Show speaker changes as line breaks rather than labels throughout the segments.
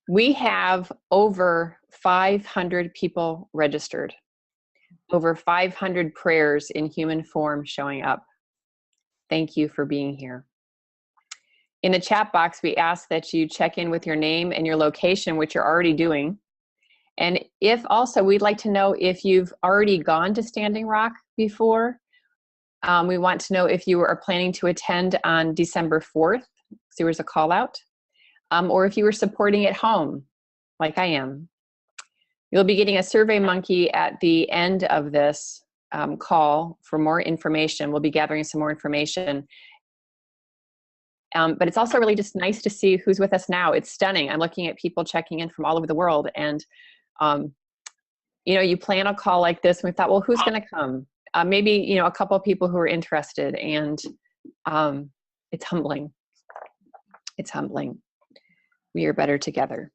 We have over 500 people registered, over 500 prayers in human form showing up. Thank you for being here. In the chat box, we ask that you check in with your name and your location, which you're already doing. And if also, we'd like to know if you've already gone to Standing Rock before. We want to know if you are planning to attend on December 4th, so there was a call out, or if you were supporting at home, like I am. You'll be getting a Survey Monkey at the end of this call for more information. We'll be gathering some more information. But it's also really just nice to see who's with us now. It's stunning. I'm looking at people checking in from all over the world. And, you know, you plan a call like this, and we thought, well, who's going to come? Maybe, you know, a couple of people who are interested. And it's humbling. It's humbling. We are better together.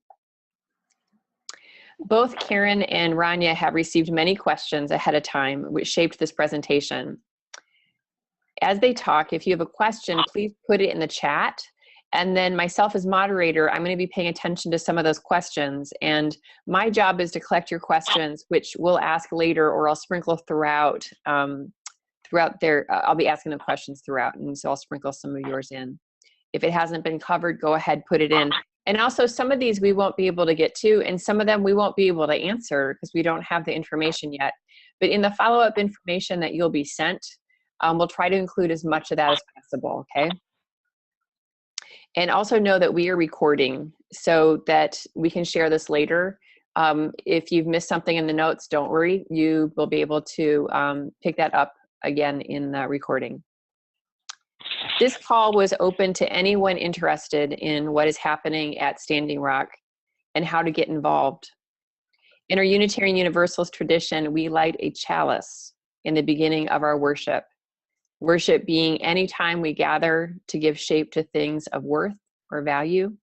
Both Karen and Rania have received many questions ahead of time, which shaped this presentation. As they talk, if you have a question, please put it in the chat. And then myself as moderator, I'm going to be paying attention to some of those questions. And my job is to collect your questions, which we'll ask later, or I'll sprinkle throughout. I'll be asking them questions throughout, and so I'll sprinkle some of yours in. If it hasn't been covered, go ahead, put it in. And also, some of these we won't be able to get to, and some of them we won't be able to answer because we don't have the information yet. But in the follow-up information that you'll be sent, we'll try to include as much of that as possible, okay? And also know that we are recording so that we can share this later. If you've missed something in the notes, don't worry. You will be able to pick that up again in the recording. This call was open to anyone interested in what is happening at Standing Rock and how to get involved. In our Unitarian Universalist tradition, we light a chalice in the beginning of our worship. Worship being any time we gather to give shape to things of worth or value,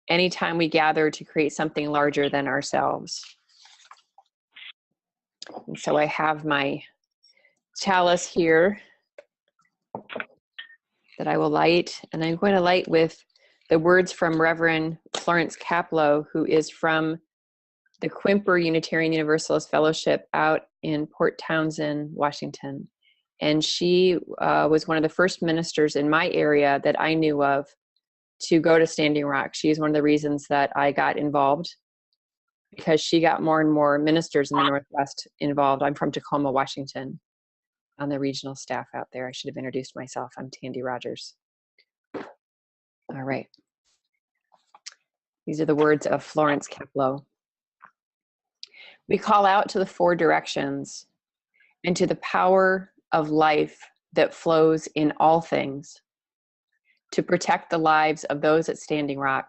anytime we gather to create something larger than ourselves. And so I have my chalice here that I will light, and I'm going to light with the words from Reverend Florence Kaplow, who is from the Quimper Unitarian Universalist Fellowship out in Port Townsend, Washington. And she was one of the first ministers in my area that I knew of to go to Standing Rock. She is one of the reasons that I got involved, because she got more and more ministers in the Northwest involved. I'm from Tacoma, Washington, on the regional staff out there. I should have introduced myself. I'm Tandy Rogers. All right. These are the words of Florence Kaplow. We call out to the four directions and to the power of life that flows in all things, to protect the lives of those at Standing Rock,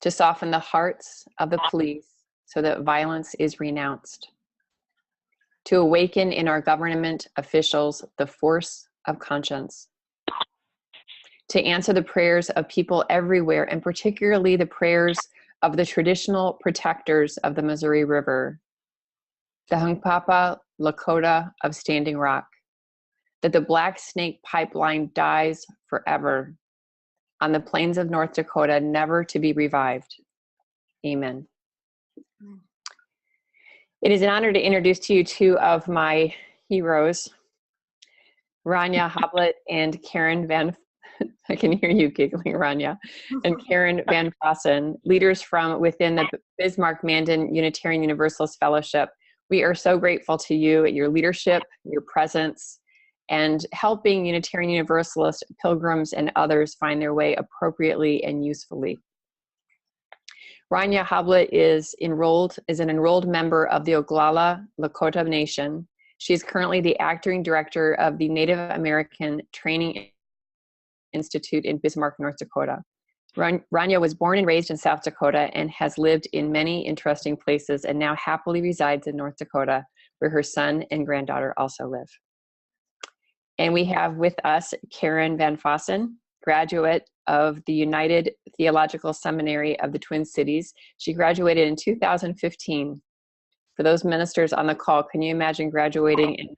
to soften the hearts of the police so that violence is renounced, to awaken in our government officials the force of conscience, to answer the prayers of people everywhere, and particularly the prayers of the traditional protectors of the Missouri River, the Hunkpapa Lakota of Standing Rock, that the Black Snake Pipeline dies forever on the plains of North Dakota, never to be revived. Amen. It is an honor to introduce to you two of my heroes, Rania Hoblet and Karen Van, I can hear you giggling, Rania, and Karen Van Fossen, leaders from within the Bismarck-Mandan Unitarian Universalist Fellowship. We are so grateful to you, your leadership, your presence, and helping Unitarian Universalist pilgrims and others find their way appropriately and usefully. Rania Hoblet is an enrolled member of the Oglala Lakota Nation. She is currently the acting director of the Native American Training Institute in Bismarck, North Dakota. Rania was born and raised in South Dakota and has lived in many interesting places and now happily resides in North Dakota, where her son and granddaughter also live. And we have with us Karen Van Fossen, graduate of the United Theological Seminary of the Twin Cities. She graduated in 2015. For those ministers on the call, can you imagine graduating and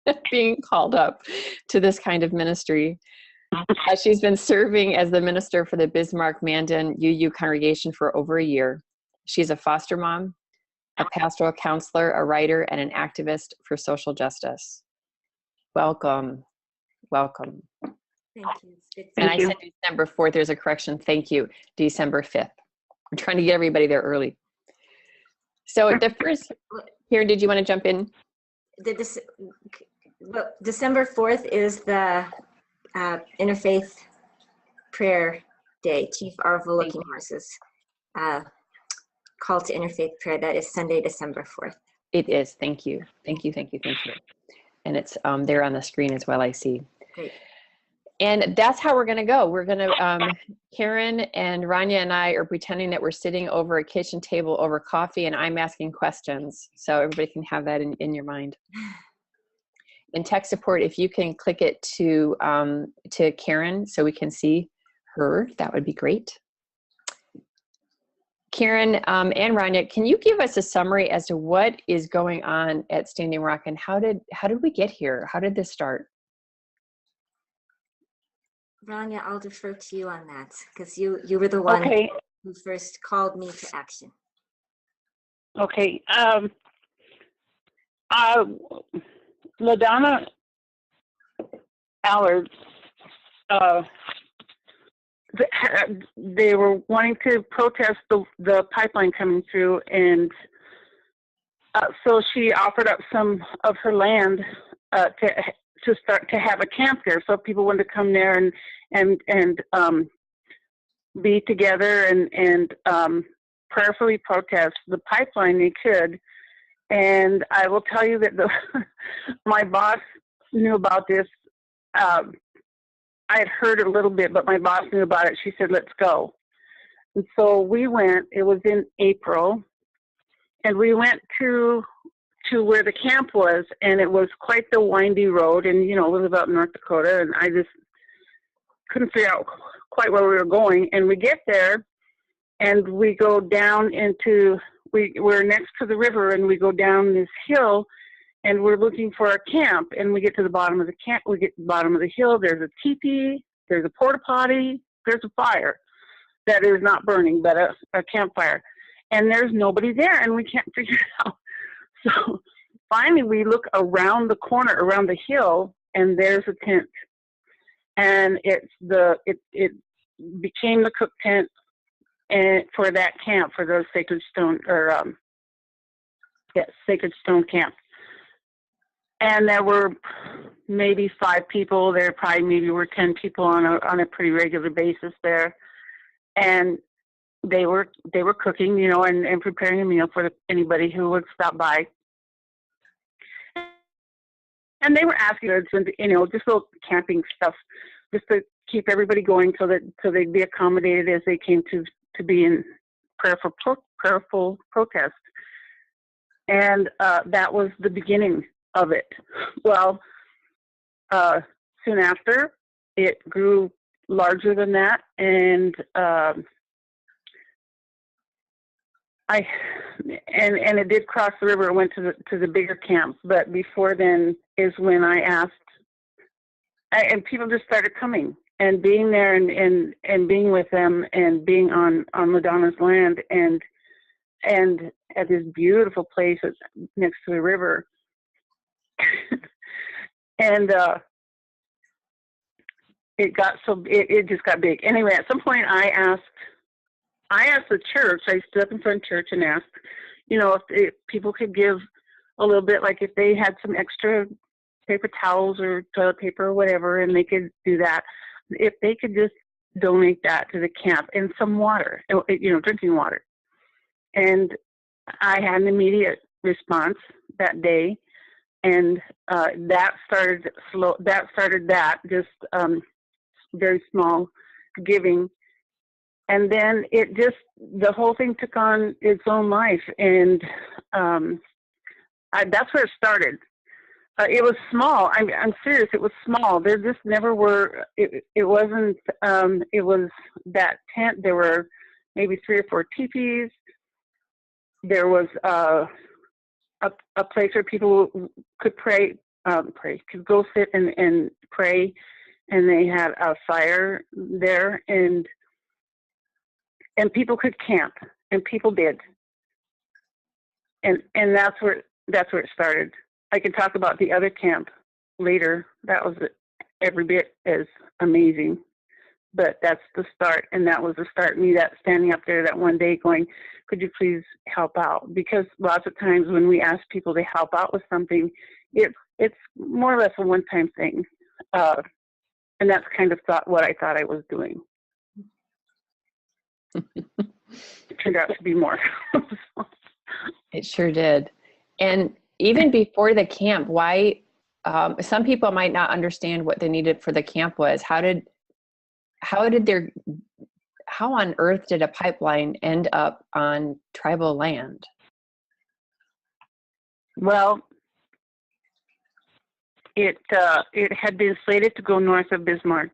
then being called up to this kind of ministry? She's been serving as the minister for the Bismarck-Mandan UU congregation for over a year. She's a foster mom, a pastoral counselor, a writer, and an activist for social justice. Welcome. Welcome.
Thank you.
And I said December 4th. There's a correction. Thank you. December 5th. I'm trying to get everybody there early. So the first, Karen, did you want to jump in?
December 4th is the Interfaith Prayer Day, Chief Arvo Looking Horses. Call to Interfaith Prayer. That is Sunday, December 4th.
It is. Thank you. Thank you. Thank you. Thank you. And it's there on the screen as well, I see.
Great.
And that's how we're going to go. We're going to, Karen and Rania and I are pretending that we're sitting over a kitchen table over coffee, and I'm asking questions. So everybody can have that in your mind. In tech support, if you can click it to Karen so we can see her, that would be great. Karen and Rania, can you give us a summary as to what is going on at Standing Rock, and how did we get here? How did this start?
Rania, I'll defer to you on that because you were the one who first called me to action.
Okay. LaDonna Allard, they were wanting to protest the pipeline coming through, and so she offered up some of her land to start to have a camp there, so people wanted to come there and be together and prayerfully protest the pipeline. They could, and I will tell you that my boss knew about this. I had heard a little bit, but my boss knew about it. She said, "Let's go." And so we went. It was in April, and we went to where the camp was, and it was quite the windy road, and it was about North Dakota, and I just couldn't figure out quite where we were going. And we get there, and we go down we're next to the river, and we go down this hill, and we're looking for a camp, and we get to the bottom of the camp. We get to the bottom of the hill. There's a teepee, there's a porta potty, there's a fire that is not burning, but a campfire, and there's nobody there, and we can't figure it out. So finally we look around the corner, around the hill, and there's a tent, and it became the cook tent and for that camp, for the Sacred Stone Sacred Stone Camp. And there were maybe 5 people there. Probably maybe were 10 people on a pretty regular basis there, and they were cooking, and preparing a meal for anybody who would stop by. And they were asking us, just little camping stuff, just to keep everybody going, so they'd be accommodated as they came to be in prayerful protest. And that was the beginning of it. Well, soon after, it grew larger than that, and it did cross the river and went to the bigger camps. But before then is when I asked, and people just started coming and being there and being with them and being on LaDonna's land and at this beautiful place next to the river. And it just got big. Anyway, at some point I asked the church, I stood up in front of church and asked, if people could give a little bit, like if they had some extra paper towels or toilet paper or whatever, and they could do that, if they could just donate that to the camp, and some water, drinking water. And I had an immediate response that day, and that started just very small giving. And then the whole thing took on its own life, and that's where it started. It was small. I'm serious. It was small. There just never were. It wasn't. It was that tent. There were maybe 3 or 4 teepees. There was a place where people could could go sit and pray. and they had a fire there, and people could camp, and people did. And that's where it started. I can talk about the other camp later. That was every bit as amazing. But that's the start, and that was the start. Me that standing up there that one day going, could you please help out? Because lots of times when we ask people to help out with something, it's more or less a one-time thing. And that's kind of what I thought I was doing. It turned out to be more.
It sure did. And even before the camp, why, some people might not understand what they needed for the camp was. How on earth did a pipeline end up on tribal land?
Well, it had been slated to go north of Bismarck,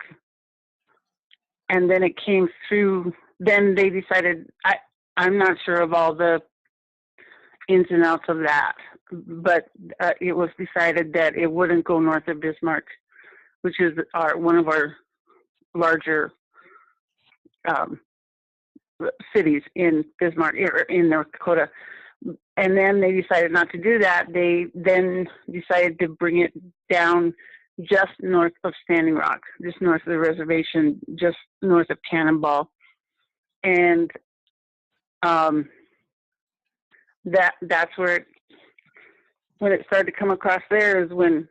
and then it came through. Then they decided, I'm not sure of all the ins and outs of that, but it was decided that it wouldn't go north of Bismarck, which is one of our larger cities in Bismarck, in North Dakota. And then they decided not to do that. They then decided to bring it down just north of Standing Rock, just north of the reservation, just north of Cannonball. And that's where when it started to come across there is when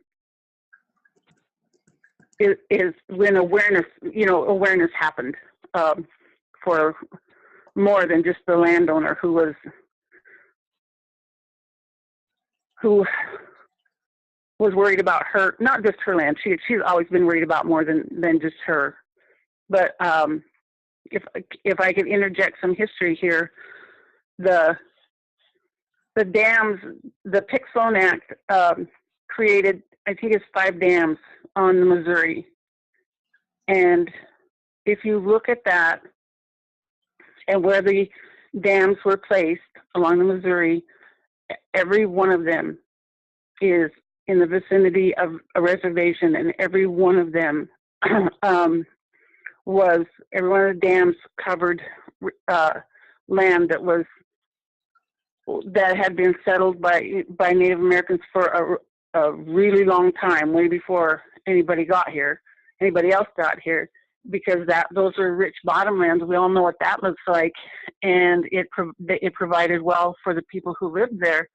awareness happened for more than just the landowner who was worried about her, not just her land. She's always been worried about more than just her. But if I could interject some history here, the dams, the Pick-Sloan Act created, I think it's 5 dams on the Missouri. And if you look at that and where the dams were placed along the Missouri, every one of them is in the vicinity of a reservation, and every one of them every one of the dams covered land that had been settled by Native Americans for a really long time, way before anybody else got here, because those are rich bottomlands. We all know what that looks like, and it provided well for the people who lived there.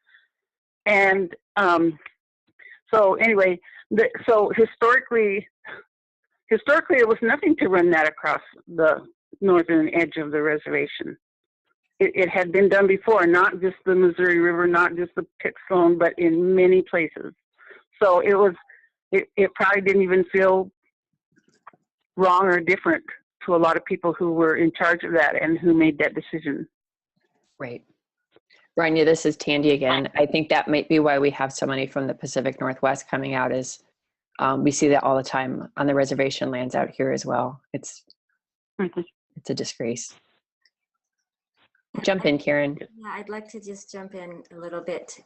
And so anyway, so historically it was nothing to run that across the northern edge of the reservation. It had been done before, not just the Missouri River, not just the Pick-Sloan, but in many places. So it probably didn't even feel wrong or different to a lot of people who were in charge of that and who made that decision.
Right. Rania, this is Tandy again. I think that might be why we have so many from the Pacific Northwest coming out, is we see that all the time on the reservation lands out here as well. It's a disgrace. Jump in, Karen.
Yeah, I'd like to just jump in a little bit.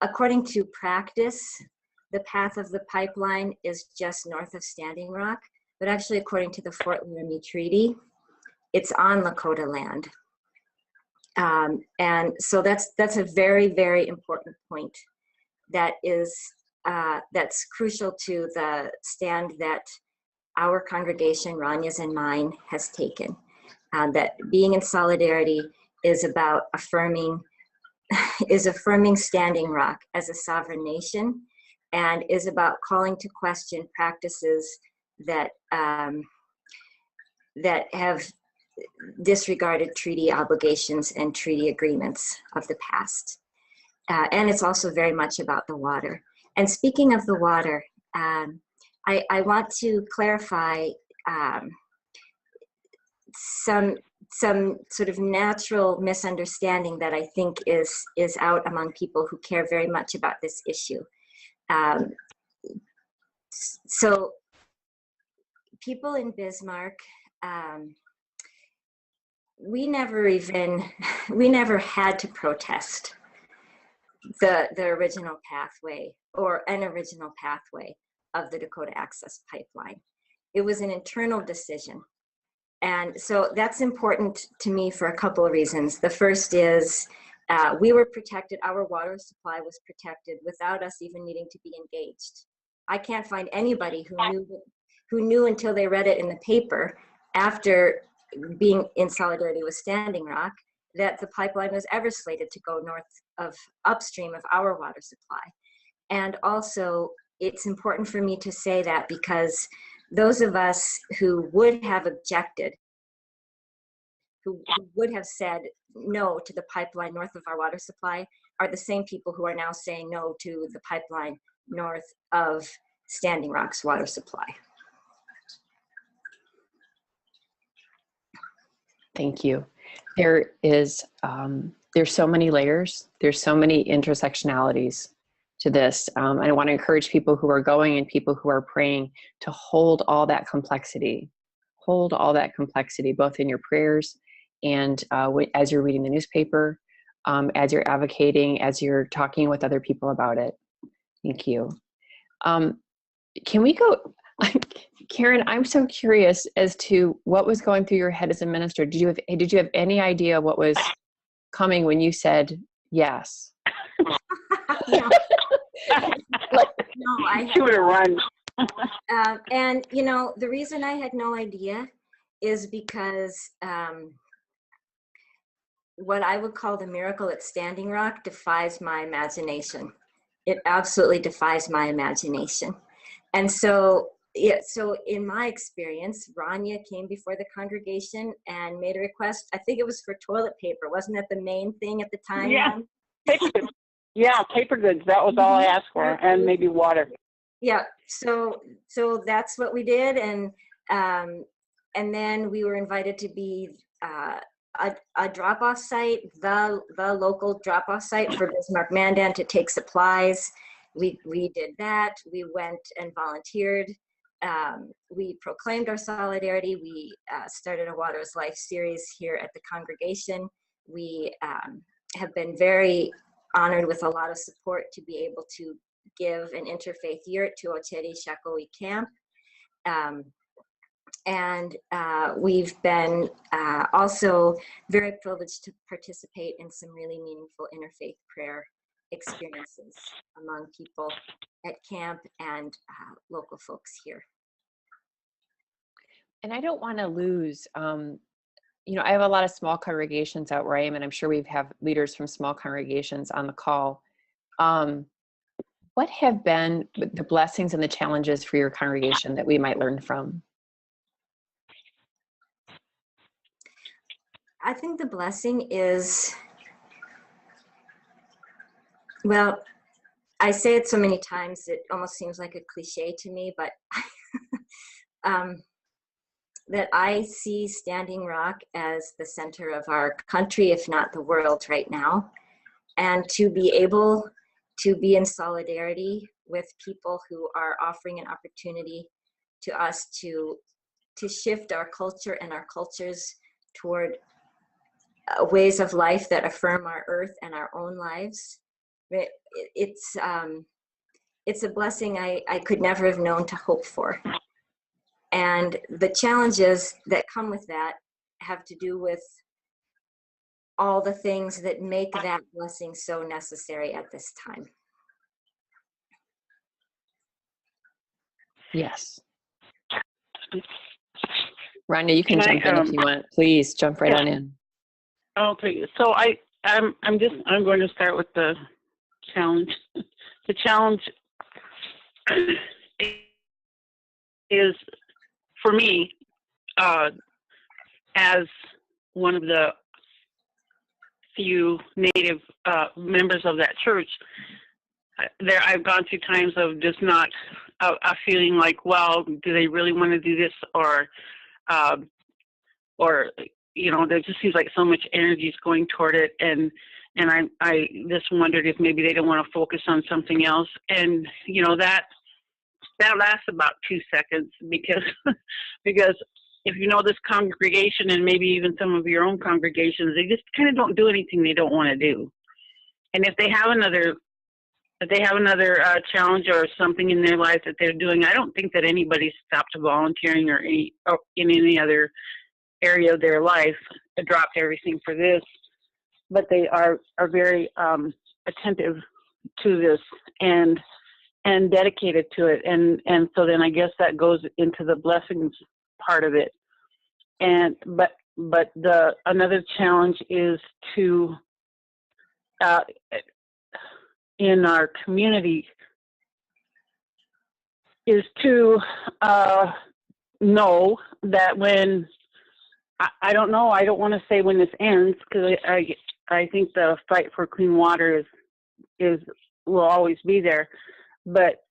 According to practice, the path of the pipeline is just north of Standing Rock, but actually according to the Fort Laramie Treaty, it's on Lakota land. And so that's a very, very important point that is that's crucial to the stand that our congregation, Ranya's and mine, has taken. That being in solidarity is about affirming Standing Rock as a sovereign nation, and is about calling to question practices that that have disregarded treaty obligations and treaty agreements of the past. And it's also very much about the water. And speaking of the water, I want to clarify some sort of natural misunderstanding that I think is out among people who care very much about this issue. So people in Bismarck, we never had to protest. the original pathway, or an original pathway of the Dakota Access Pipeline. It was an internal decision. And so that's important to me for a couple of reasons. The first is we were protected, our water supply was protected without us even needing to be engaged. I can't find anybody who knew until they read it in the paper after being in solidarity with Standing Rock that the pipeline was ever slated to go upstream of our water supply. And also, it's important for me to say that because those of us who would have objected, who would have said no to the pipeline north of our water supply, are the same people who are now saying no to the pipeline north of Standing Rock's water supply.
Thank you. There is, there's so many layers, there's so many intersectionalities to this. And I want to encourage people who are going and people who are praying to hold all that complexity, both in your prayers and as you're reading the newspaper, as you're advocating, as you're talking with other people about it. Thank you. Can we go, Karen, I'm so curious as to what was going through your head as a minister. Did you have any idea what was coming when you said yes?
No. No, I
She would have run.
and you know, the reason I had no idea is because what I would call the miracle at Standing Rock defies my imagination. It absolutely defies my imagination. And so, so in my experience, Rania came before the congregation and made a request. I think it was for toilet paper. Wasn't that the main thing at the time?
Yeah, paper goods. That was all I asked for, and maybe water.
Yeah, so that's what we did, and then we were invited to be a drop-off site, the local drop-off site for Bismarck Mandan to take supplies. We did that. We went and volunteered. We proclaimed our solidarity. We started a Water is Life series here at the congregation. We have been very honored with a lot of support to be able to give an interfaith yurt to Ocheri Shakoi camp. And we've been also very privileged to participate in some really meaningful interfaith prayer experiences among people at camp and local folks here.
And I don't want to lose, you know, I have a lot of small congregations out where I am, and I'm sure we have leaders from small congregations on the call. What have been the blessings and the challenges for your congregation that we might learn from?
I think the blessing is, well, I say it so many times, it almost seems like a cliche to me, but that I see Standing Rock as the center of our country, if not the world right now. And to be able to be in solidarity with people who are offering an opportunity to us to shift our culture and our cultures toward ways of life that affirm our earth and our own lives. It's a blessing I could never have known to hope for. And the challenges that come with that have to do with all the things that make that blessing so necessary at this time.
Yes. Rania, you can jump in if you want. Please jump right on in.
Okay, so I'm going to start with the challenge. The challenge is, for me, as one of the few Native members of that church, I've gone through times of just not feeling like, well, do they really want to do this, or you know, there just seems like so much energy is going toward it, and I just wondered if maybe they don't want to focus on something else, and you know that lasts about 2 seconds because if you know this congregation and maybe even some of your own congregations, they just kind of don't do anything they don't want to do. And if they have another challenge or something in their life that they're doing, I don't think that anybody stopped volunteering or in any other area of their life, dropped everything for this. But they are very attentive to this and dedicated to it, and so then I guess that goes into the blessings part of it. And but the another challenge is to in our community is to know that when I don't know, I don't want to say when this ends, because I think the fight for clean water will always be there. But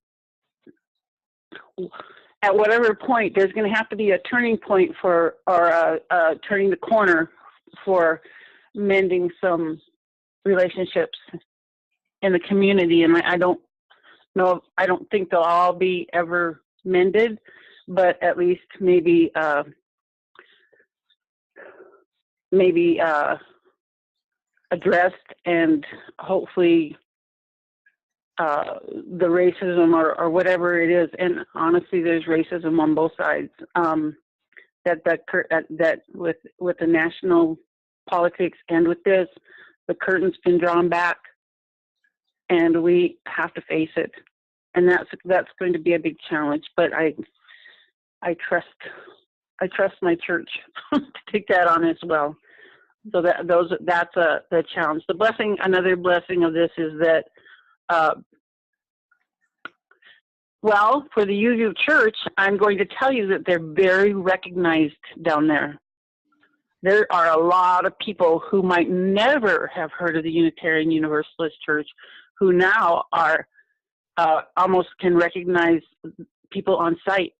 at whatever point, there's going to have to be a turning point or turning the corner for mending some relationships in the community. And I don't know, I don't think they'll all be ever mended, but at least maybe addressed, and hopefully the racism or whatever it is, and honestly, there's racism on both sides. That with the national politics and with this, the curtain's been drawn back, and we have to face it, and that's going to be a big challenge. But I trust my church to take that on as well. So that's the challenge. The blessing, another blessing of this is that. Well, for the UU Church, I'm going to tell you that they're very recognized down there. There are a lot of people who might never have heard of the Unitarian Universalist Church who now are almost can recognize people on site.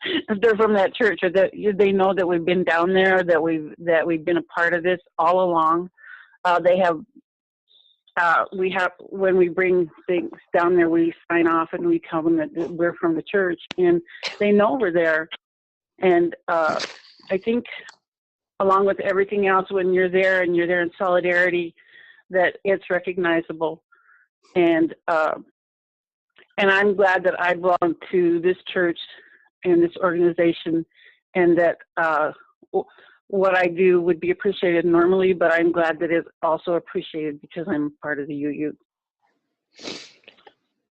If they're from that church, or that they know that we've been down there, that we've been a part of this all along. We have, when we bring things down there, we sign off and we tell them that we're from the church, and they know we're there. And I think along with everything else, when you're there and you're there in solidarity, that it's recognizable. And I'm glad that I belong to this church and this organization, and that what I do would be appreciated normally, but I'm glad that it's also appreciated because I'm part of the UU.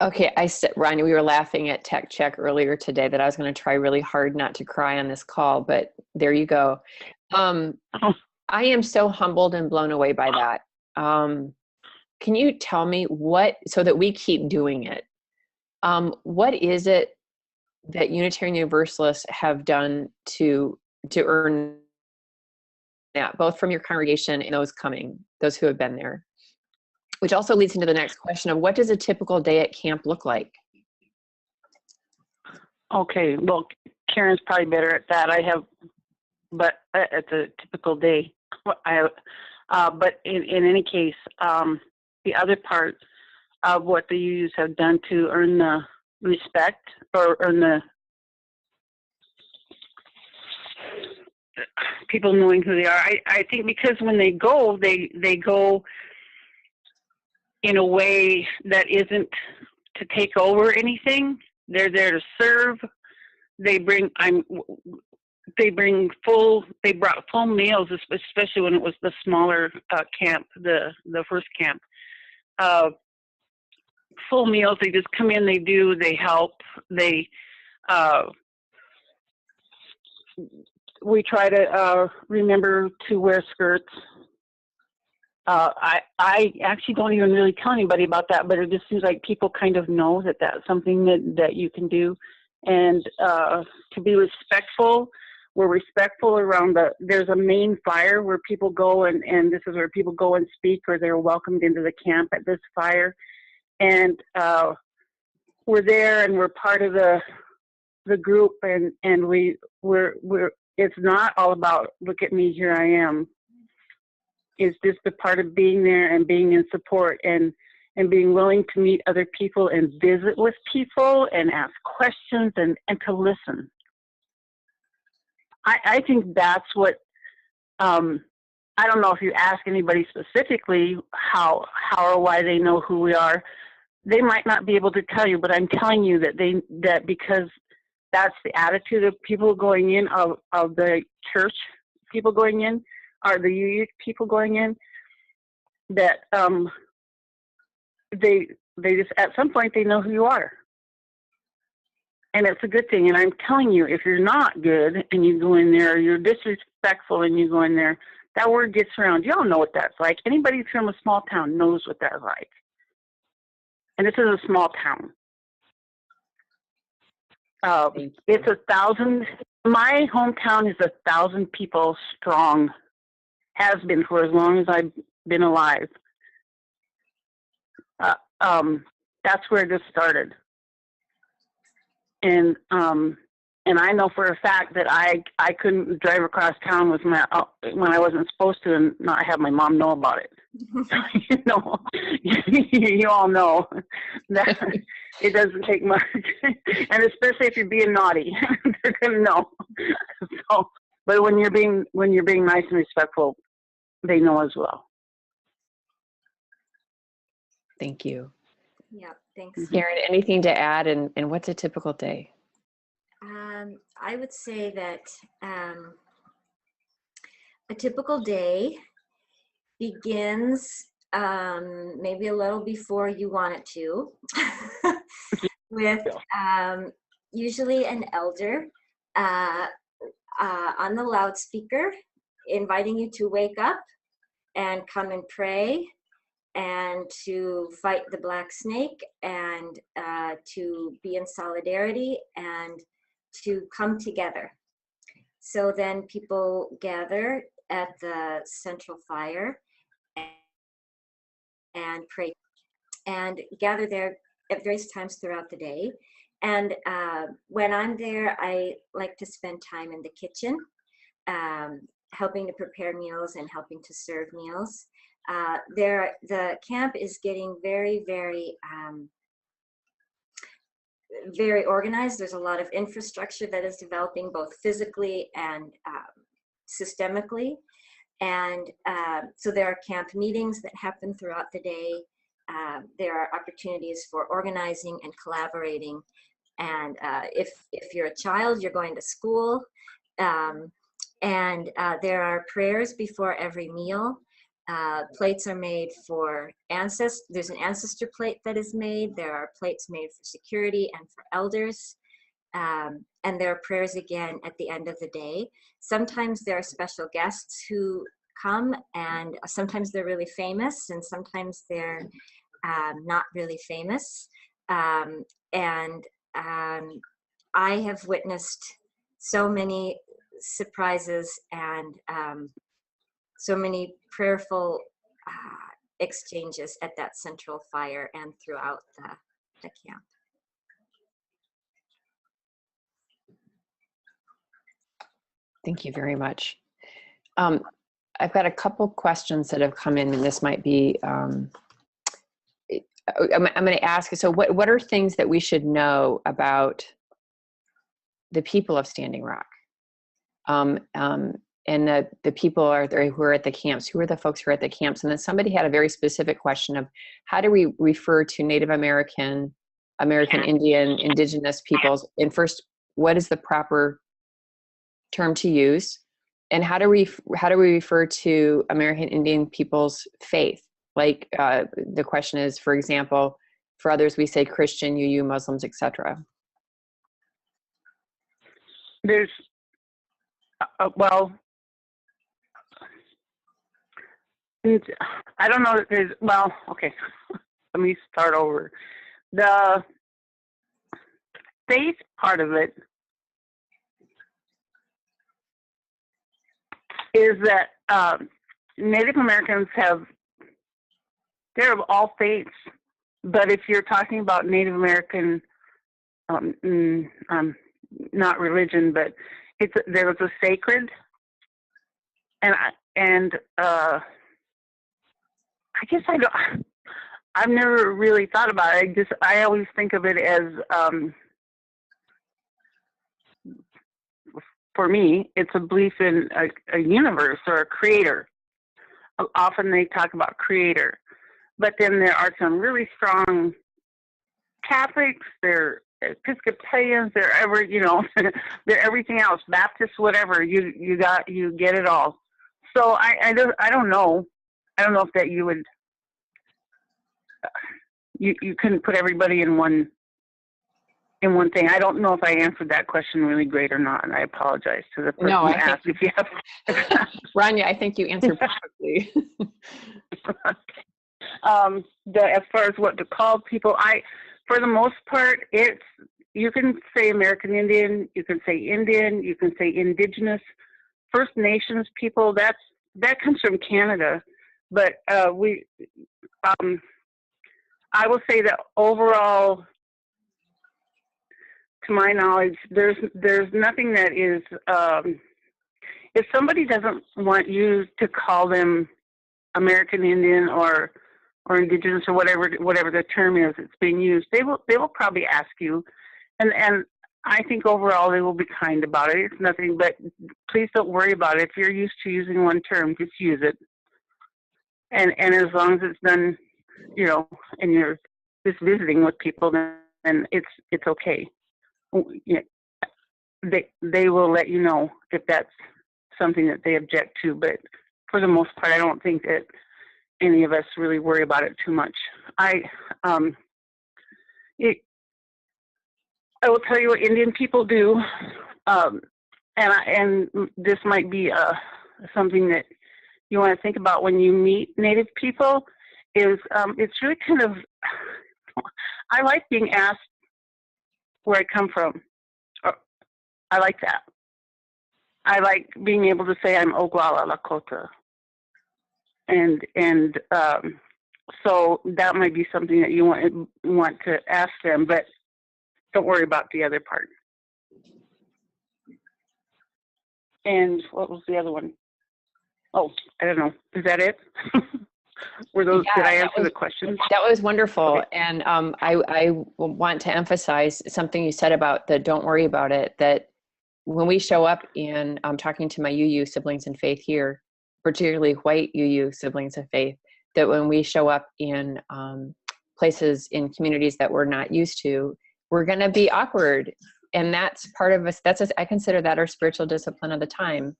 Okay, Rania, we were laughing at Tech Check earlier today that I was going to try really hard not to cry on this call, but there you go. I am so humbled and blown away by that. Can you tell me so that we keep doing it, what is it that Unitarian Universalists have done to earn that, both from your congregation and those who have been there? Which also leads into the next question of, what does a typical day at camp look like? Okay, well, Karen's probably better at that. But it's a typical day. But in any case, the other part of what the UUs have done to earn the respect or earn the people knowing who they are. I think because when they go, they go in a way that isn't to take over anything. They're there to serve. They brought full meals, especially when it was the smaller camp, the first camp. Full meals. They just come in, they help. We try to remember to wear skirts. I actually don't even really tell anybody about that, but it just seems like people kind of know that that's something that you can do. And to be respectful, we're respectful around there's a main fire where people go, and this is where people go and speak, or they're welcomed into the camp at this fire. And we're there, and we're part of the group, and we're it's not all about, look at me, here I am. It's just a part of being there and being in support and being willing to meet other people and visit with people and ask questions and to listen. I think that's what
I don't know if you ask anybody specifically how or why they know who we are. They might not be able to tell you, but I'm telling you that because that's the attitude of people going in, of the church people going in, or the UU people going in, that they just, at some point, they know who you are. And it's a good thing. And I'm telling you, if you're not good and you go in there, you're disrespectful and you go in there, that word gets around. Y'all know what that's like. Anybody from a small town knows what that's like. And this is a small town. It's 1,000. My hometown is 1,000 people strong. Has been for as long as I've been alive. That's where this started. And I know for a fact that I couldn't drive across town with when I wasn't supposed to and not have my mom know about it. You know, you all know that it doesn't take much, and especially if you're being naughty, they're gonna know. So, but when you're being nice and respectful, they know as well.
Thank you.
Yeah, thanks.
Karen, anything to add? And what's a typical day?
I would say that a typical day begins maybe a little before you want it to, with usually an elder on the loudspeaker inviting you to wake up and come and pray, and to fight the black snake, and to be in solidarity, and to come together. So then people gather at the central fire and pray and gather there at various times throughout the day. And when I'm there, I like to spend time in the kitchen, helping to prepare meals and helping to serve meals. The camp is getting very, very, very organized. There's a lot of infrastructure that is developing both physically and systemically. And so there are camp meetings that happen throughout the day. There are opportunities for organizing and collaborating. And if you're a child, you're going to school. And there are prayers before every meal. Plates are made for ancestors. There's an ancestor plate that is made. There are plates made for security and for elders. And there are prayers again at the end of the day. Sometimes there are special guests who come, and sometimes they're really famous, and sometimes they're not really famous. And I have witnessed so many surprises and so many prayerful exchanges at that central fire and throughout the camp.
Thank you very much. I've got a couple questions that have come in, and this might be, I'm going to ask, so what are things that we should know about the people of Standing Rock? And the people who are at the camps, who are the folks who are at the camps? And then somebody had a very specific question of how do we refer to Native American, Indian, Indigenous peoples? And first, what is the proper term to use? And how do we refer to American Indian people's faith? Like the question is, for example, for others we say Christian, UU, Muslims, etc.
There's well, I don't know that there's, well, okay, let me start over. The faith part of it is that Native Americans they're of all faiths, but if you're talking about Native American, not religion, but there was a sacred, and I guess I've never really thought about it. I always think of it as, for me, it's a belief in a universe or a creator. often they talk about creator, but then there are some really strong Catholics, they're Episcopalians, they're they're everything else, Baptists, whatever. You get it all. So I don't know. I don't know if that you would you couldn't put everybody in one thing. I don't know if I answered that question really great or not, and I apologize to the person who asked. If you have
Rania, I think you answered perfectly.
As far as what to call people, for the most part, you can say American Indian, you can say Indian, you can say Indigenous, First Nations people. That comes from Canada, but I will say that overall, to my knowledge, there's nothing that is. If somebody doesn't want you to call them American Indian or Indigenous or whatever the term is that's being used, they will probably ask you, and I think overall they will be kind about it. It's nothing, but please don't worry about it. If you're used to using one term, just use it, and as long as it's done, and you're just visiting with people, then it's okay. They will let you know if that's something that they object to, but for the most part, I don't think that any of us really worry about it too much. I will tell you what Indian people do, and this might be something that you want to think about when you meet Native people. Is it's really kind of, I like being asked where I come from. I like that. I like being able to say I'm Oglala Lakota. And so that might be something that you want to ask them, but don't worry about the other part. And what was the other one? Oh, I don't know. Is that it? Did I answer the question?
That was wonderful.
Okay.
And I want to emphasize something you said about the don't worry about it, that when we show up in talking to my UU siblings in faith here, particularly white UU siblings of faith, that when we show up in places, in communities that we're not used to, we're going to be awkward. And that's part of us. I consider that our spiritual discipline of the time.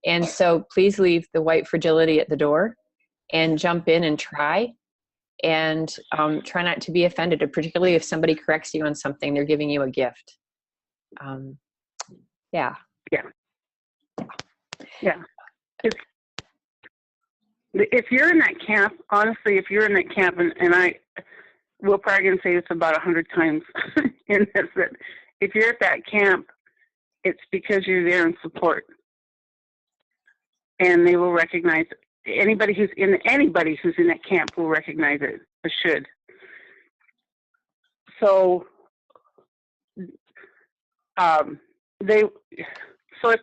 And so please leave the white fragility at the door and jump in and try. And try not to be offended, particularly if somebody corrects you on something, they're giving you a gift. Yeah.
If you're in that camp, honestly, and we're probably going to say this about 100 times in this, that if you're at that camp, it's because you're there in support. And they will recognize it. Anybody who's in that camp will recognize it, or should. So if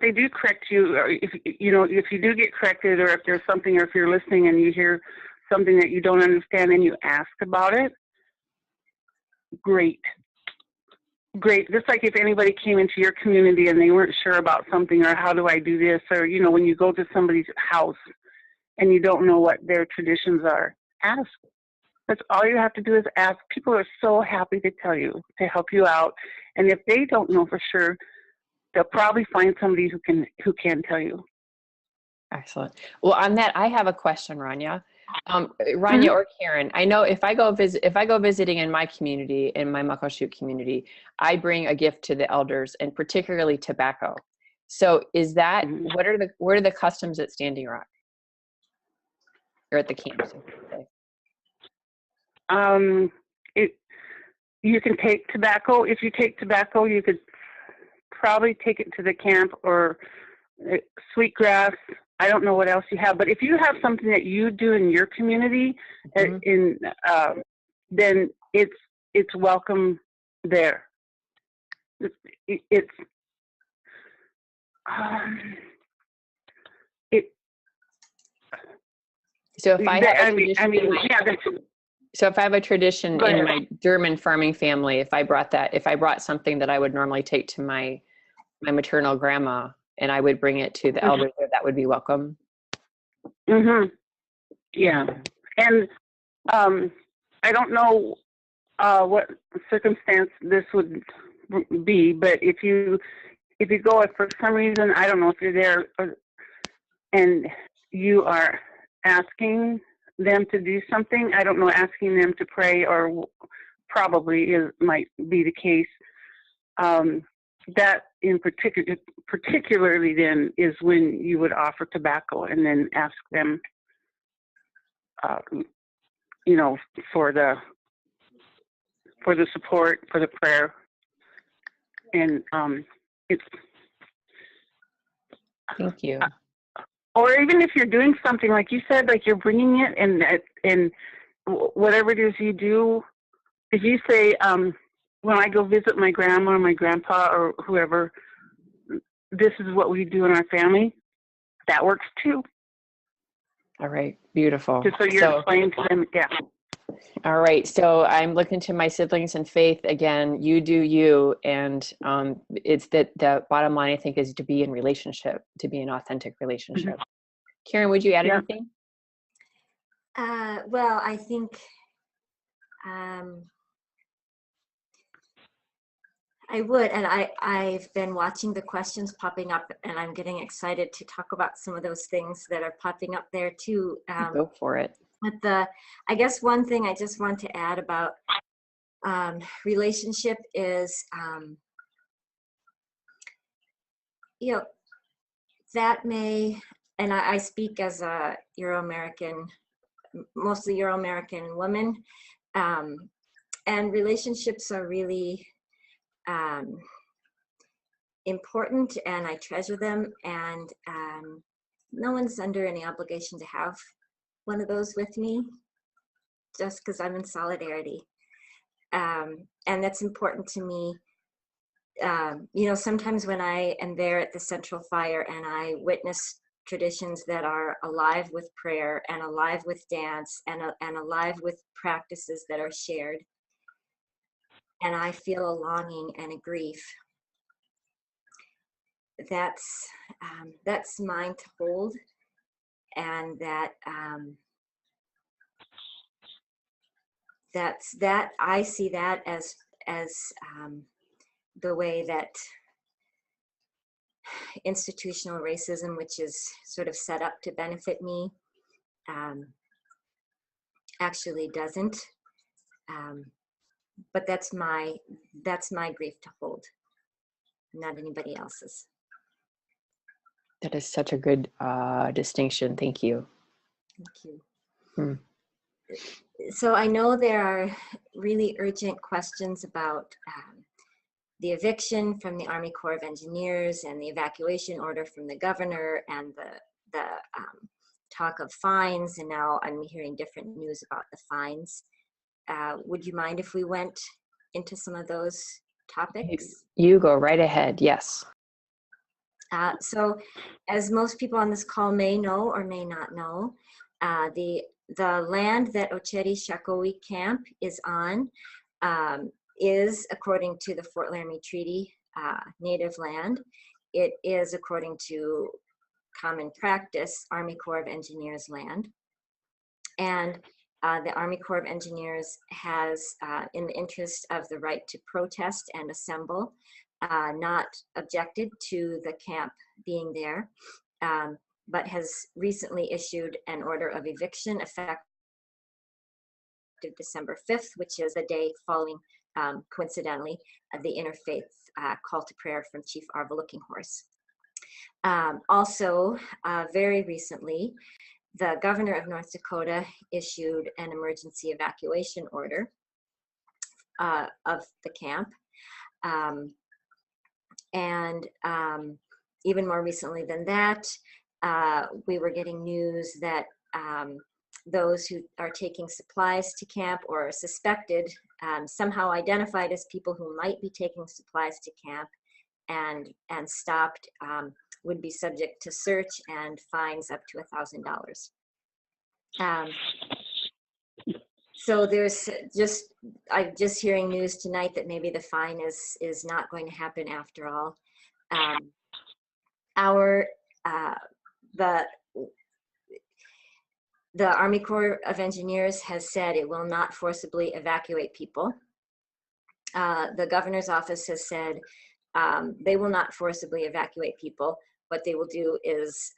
they do correct you, or if you do get corrected, or if there's something, or if you're listening and you hear something that you don't understand and you ask about it, great. Just like if anybody came into your community and they weren't sure about something, or how do I do this, or when you go to somebody's house and you don't know what their traditions are, ask. That's all you have to do is ask. People are so happy to tell you, to help you out. And if they don't know for sure, they'll probably find somebody who can tell you.
Excellent. Well, on that, I have a question, Rania. Rania or Karen, I know if I go visiting in my community, in my Muckleshoot community, I bring a gift to the elders, and particularly tobacco. So is that, what are the customs at Standing Rock? Or at the camps?
You can take tobacco. If you take tobacco, you could probably take it to the camp, or sweetgrass. I don't know what else you have, but if you have something that you do in your community, then it's welcome there.
So if I have a tradition in my German farming family, if I brought something that I would normally take to my maternal grandma, and I would bring it to the elders, that would be welcome.
Yeah, and I don't know what circumstance this would be, but if you go, if for some reason, I don't know, if you're there and you are asking them to do something, I don't know, asking them to pray, or probably might be the case. That in particularly then is when you would offer tobacco and then ask them, you know, for the support, for the prayer, and it's.
Thank you.
Or even if you're doing something like you said, like you're bringing it, and whatever it is you do, if you say, when I go visit my grandma or my grandpa or whoever, this is what we do in our family, that works too.
All right, beautiful.
Just so you're explaining to them, yeah.
All right, so I'm looking to my siblings in faith again. You do you, and it's that the bottom line, I think, is to be in relationship, to be an authentic relationship. Mm-hmm. Karen, would you add anything?
Well, I think I would, and I've been watching the questions popping up, and I'm getting excited to talk about some of those things that are popping up there too.
Go for it.
But I guess one thing I just want to add about relationship is, you know, that may, and I speak as a Euro-American, mostly Euro-American woman, and relationships are really important, and I treasure them, and no one's under any obligation to have one of those with me, just because I'm in solidarity. And that's important to me. You know, sometimes when I am there at the Central Fire and I witness traditions that are alive with prayer and alive with dance and alive with practices that are shared, and I feel a longing and a grief, that's mine to hold, and that I see that as the way that institutional racism, which is sort of set up to benefit me, actually doesn't. But that's my grief to hold, not anybody else's.
That is such a good distinction. Thank you.
Thank you. So I know there are really urgent questions about the eviction from the Army Corps of Engineers and the evacuation order from the governor and the talk of fines, and now I'm hearing different news about the fines. Would you mind if we went into some of those topics?
You go right ahead, yes.
So as most people on this call may know or may not know, the land that Ocheri Shakowi Camp is on is, according to the Fort Laramie Treaty, native land. It is, according to common practice, Army Corps of Engineers land. And the Army Corps of Engineers has, in the interest of the right to protest and assemble, not objected to the camp being there, but has recently issued an order of eviction effective December 5th, which is the day following, coincidentally, the Interfaith call to prayer from Chief Arva Looking Horse. Also, very recently, the governor of North Dakota issued an emergency evacuation order of the camp. And even more recently than that, we were getting news that those who are taking supplies to camp or are suspected, somehow identified as people who might be taking supplies to camp and stopped, would be subject to search and fines up to $1,000. So there's I'm just hearing news tonight that maybe the fine is not going to happen after all. The Army Corps of Engineers has said it will not forcibly evacuate people. The governor's office has said they will not forcibly evacuate people. What they will do is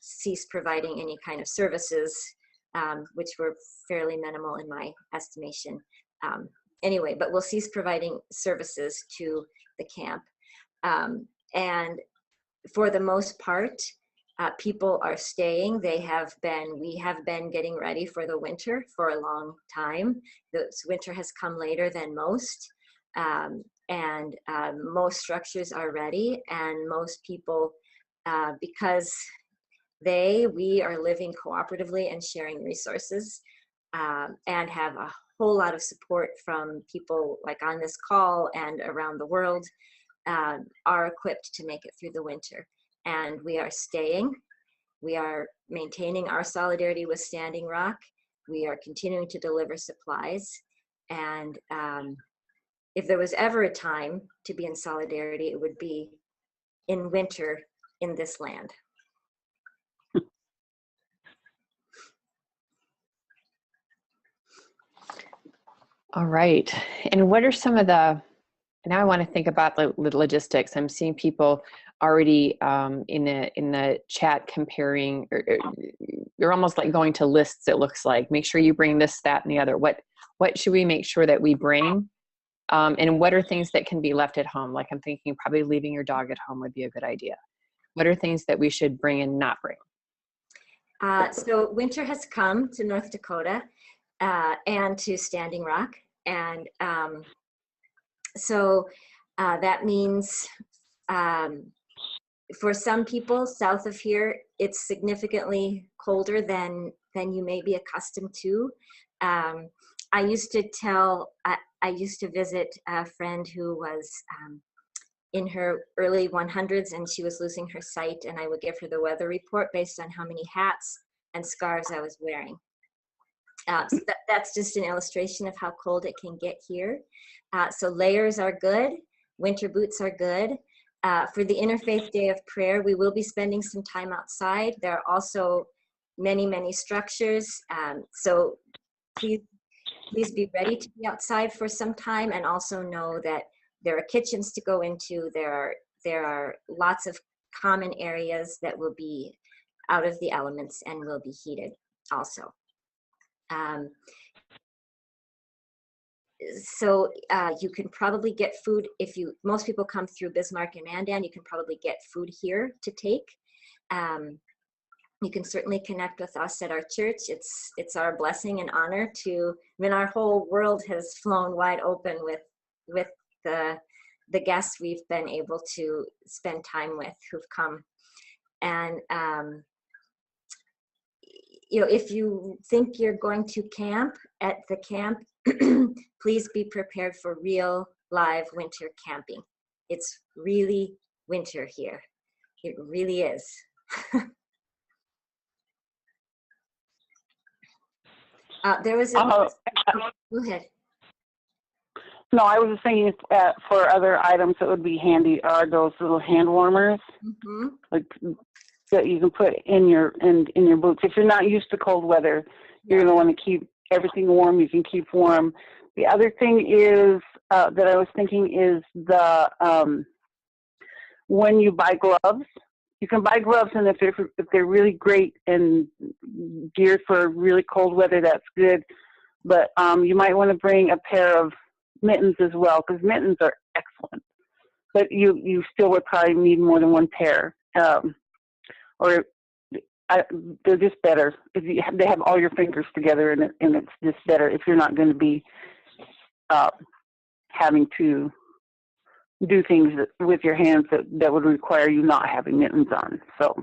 cease providing any kind of services, which were fairly minimal in my estimation. Anyway, but we'll cease providing services to the camp. And for the most part, people are staying. We have been getting ready for the winter for a long time. This winter has come later than most. And most structures are ready, and most people, because we are living cooperatively and sharing resources, and have a whole lot of support from people like on this call and around the world, are equipped to make it through the winter. And we are staying. We are maintaining our solidarity with Standing Rock. We are continuing to deliver supplies. And if there was ever a time to be in solidarity, it would be in winter in this land.
All right. And what are some of the, now I want to think about the logistics. I'm seeing people already in the chat comparing, or you're almost like going to lists, it looks like. Make sure you bring this, that, and the other. What should we make sure that we bring? And what are things that can be left at home? Like I'm thinking probably leaving your dog at home would be a good idea. What are things that we should bring and not bring?
So winter has come to North Dakota and to Standing Rock. And so that means for some people south of here, it's significantly colder than you may be accustomed to. I used to visit a friend who was in her early 100s, and she was losing her sight, and I would give her the weather report based on how many hats and scarves I was wearing. So that's just an illustration of how cold it can get here. So layers are good. Winter boots are good. For the Interfaith Day of Prayer, we will be spending some time outside. There are also many, many structures. So please be ready to be outside for some time, and also know that there are kitchens to go into. There are lots of common areas that will be out of the elements and will be heated also. So you can probably get food most people come through Bismarck and Mandan, you can probably get food here to take. You can certainly connect with us at our church. It's our blessing and honor our whole world has flown wide open with the guests we've been able to spend time with who've come. And if you think you're going to camp at the camp, please be prepared for real live winter camping. It's really winter here. It really is. There was a, go ahead.
No, I was just thinking for other items that would be handy are those little hand warmers, like that you can put in your boots. If you're not used to cold weather, you're going to want to keep everything warm. You can keep warm. The other thing is that I was thinking is when you buy gloves, you can buy gloves, and if they're really great and geared for really cold weather, that's good. But you might want to bring a pair of mittens as well, because mittens are excellent. But you still would probably need more than one pair. Or they're just better if they have all your fingers together, and it's just better if you're not going to be having to do things with your hands that would require you not having mittens on. So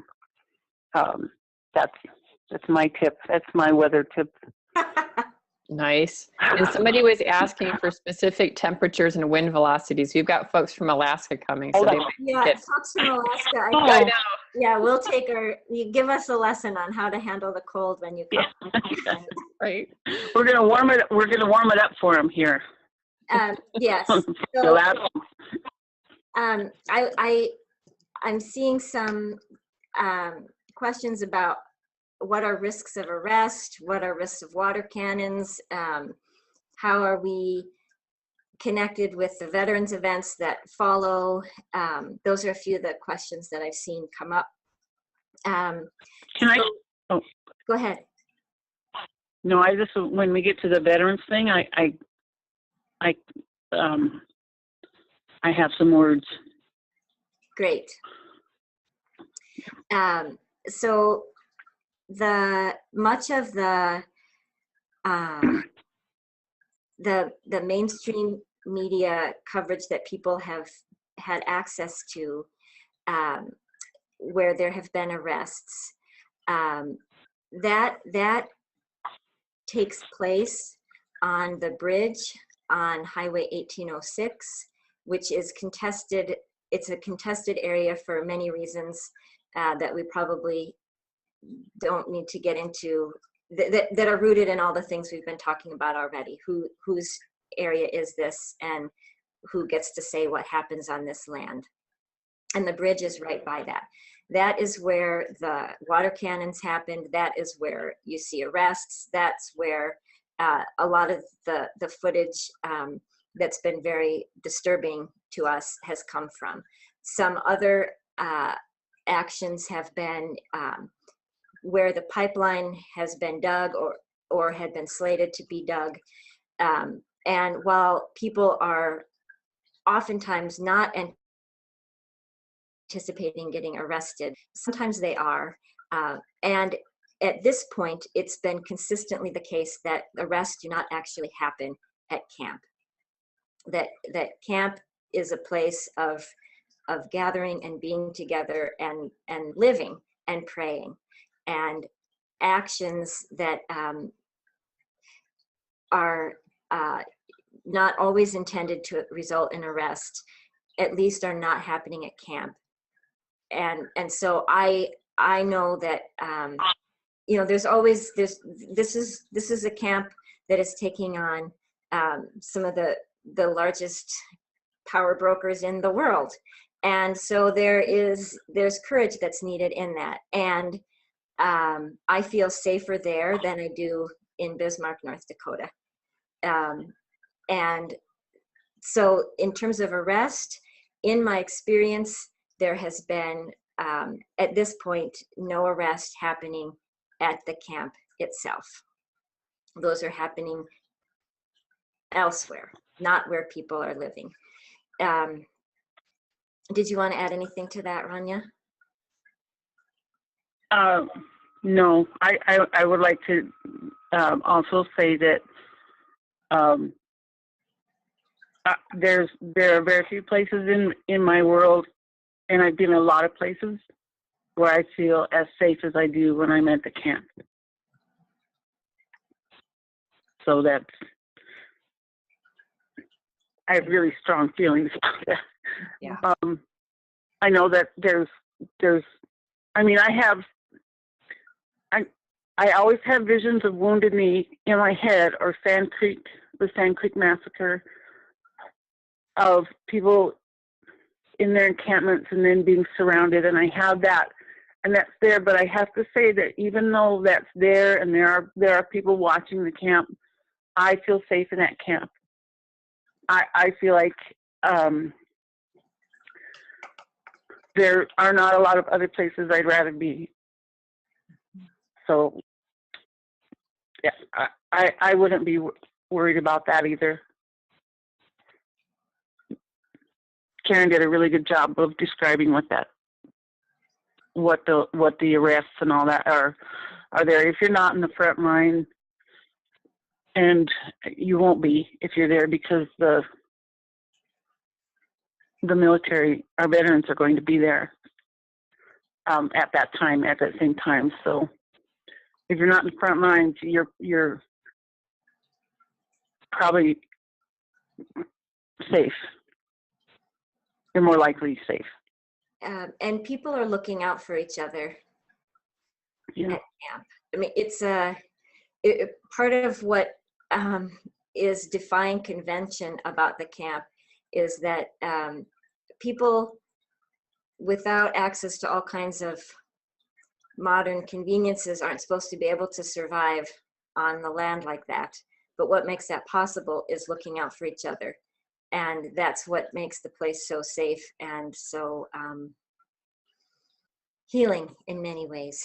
that's my tip. That's my weather tip.
Nice. And somebody was asking for specific temperatures and wind velocities. We've got folks from Alaska coming. So they
folks from Alaska. I know. Yeah, we'll take you give us a lesson on how to handle the cold when you come.
Yeah. Right.
We're gonna warm it up for them here.
Yes. So, I'm seeing some questions about are risks of arrest? What are risks of water cannons? How are we connected with the veterans events that follow? Those are a few of the questions that I've seen come up.
Can I? Oh,
go ahead.
No, I just, when we get to the veterans thing, I have some words.
Great. So much of the mainstream media coverage that people have had access to, where there have been arrests, that takes place on the bridge on Highway 1806, which is contested. It's a contested area for many reasons that we probably don't need to get into, that are rooted in all the things we've been talking about already. Whose area is this, and who gets to say what happens on this land? And the bridge is right by that. That is where the water cannons happened. That is where you see arrests. That's where a lot of the footage that's been very disturbing to us has come from. Some other actions have been where the pipeline has been dug or had been slated to be dug. And while people are oftentimes not anticipating getting arrested, sometimes they are. And at this point, it's been consistently the case that arrests do not actually happen at camp. That camp is a place of gathering and being together and living and praying, and actions that are not always intended to result in arrest, at least are not happening at camp. And so I know that there's always this is a camp that is taking on some of the largest power brokers in the world, and so there's courage that's needed in that. And I feel safer there than I do in Bismarck, North Dakota. And so in terms of arrest, in my experience, there has been, at this point, no arrest happening at the camp itself. Those are happening elsewhere, not where people are living. Did you want to add anything to that, Rania?
No, I would like to also say that there are very few places in my world, and I've been a lot of places where I feel as safe as I do when I'm at the camp. So I have really strong feelings about that.
Yeah.
I know that I always have visions of Wounded Knee in my head, or the Sand Creek Massacre, of people in their encampments and then being surrounded, and I have that, and that's there. But I have to say that even though that's there, and there are people watching the camp, I feel safe in that camp. I feel like there are not a lot of other places I'd rather be. So, yeah, I wouldn't be worried about that either. Karen did a really good job of describing what the arrests and all that are there. If you're not in the front line, and you won't be if you're there, because the military, our veterans, are going to be there at that same time. So if you're not in the front lines, you're probably safe. You're more likely safe.
And people are looking out for each other.
Yeah.
At camp. I mean, it's part of what is defying convention about the camp is that people without access to all kinds of modern conveniences aren't supposed to be able to survive on the land like that. But what makes that possible is looking out for each other. And that's what makes the place so safe and so healing in many ways.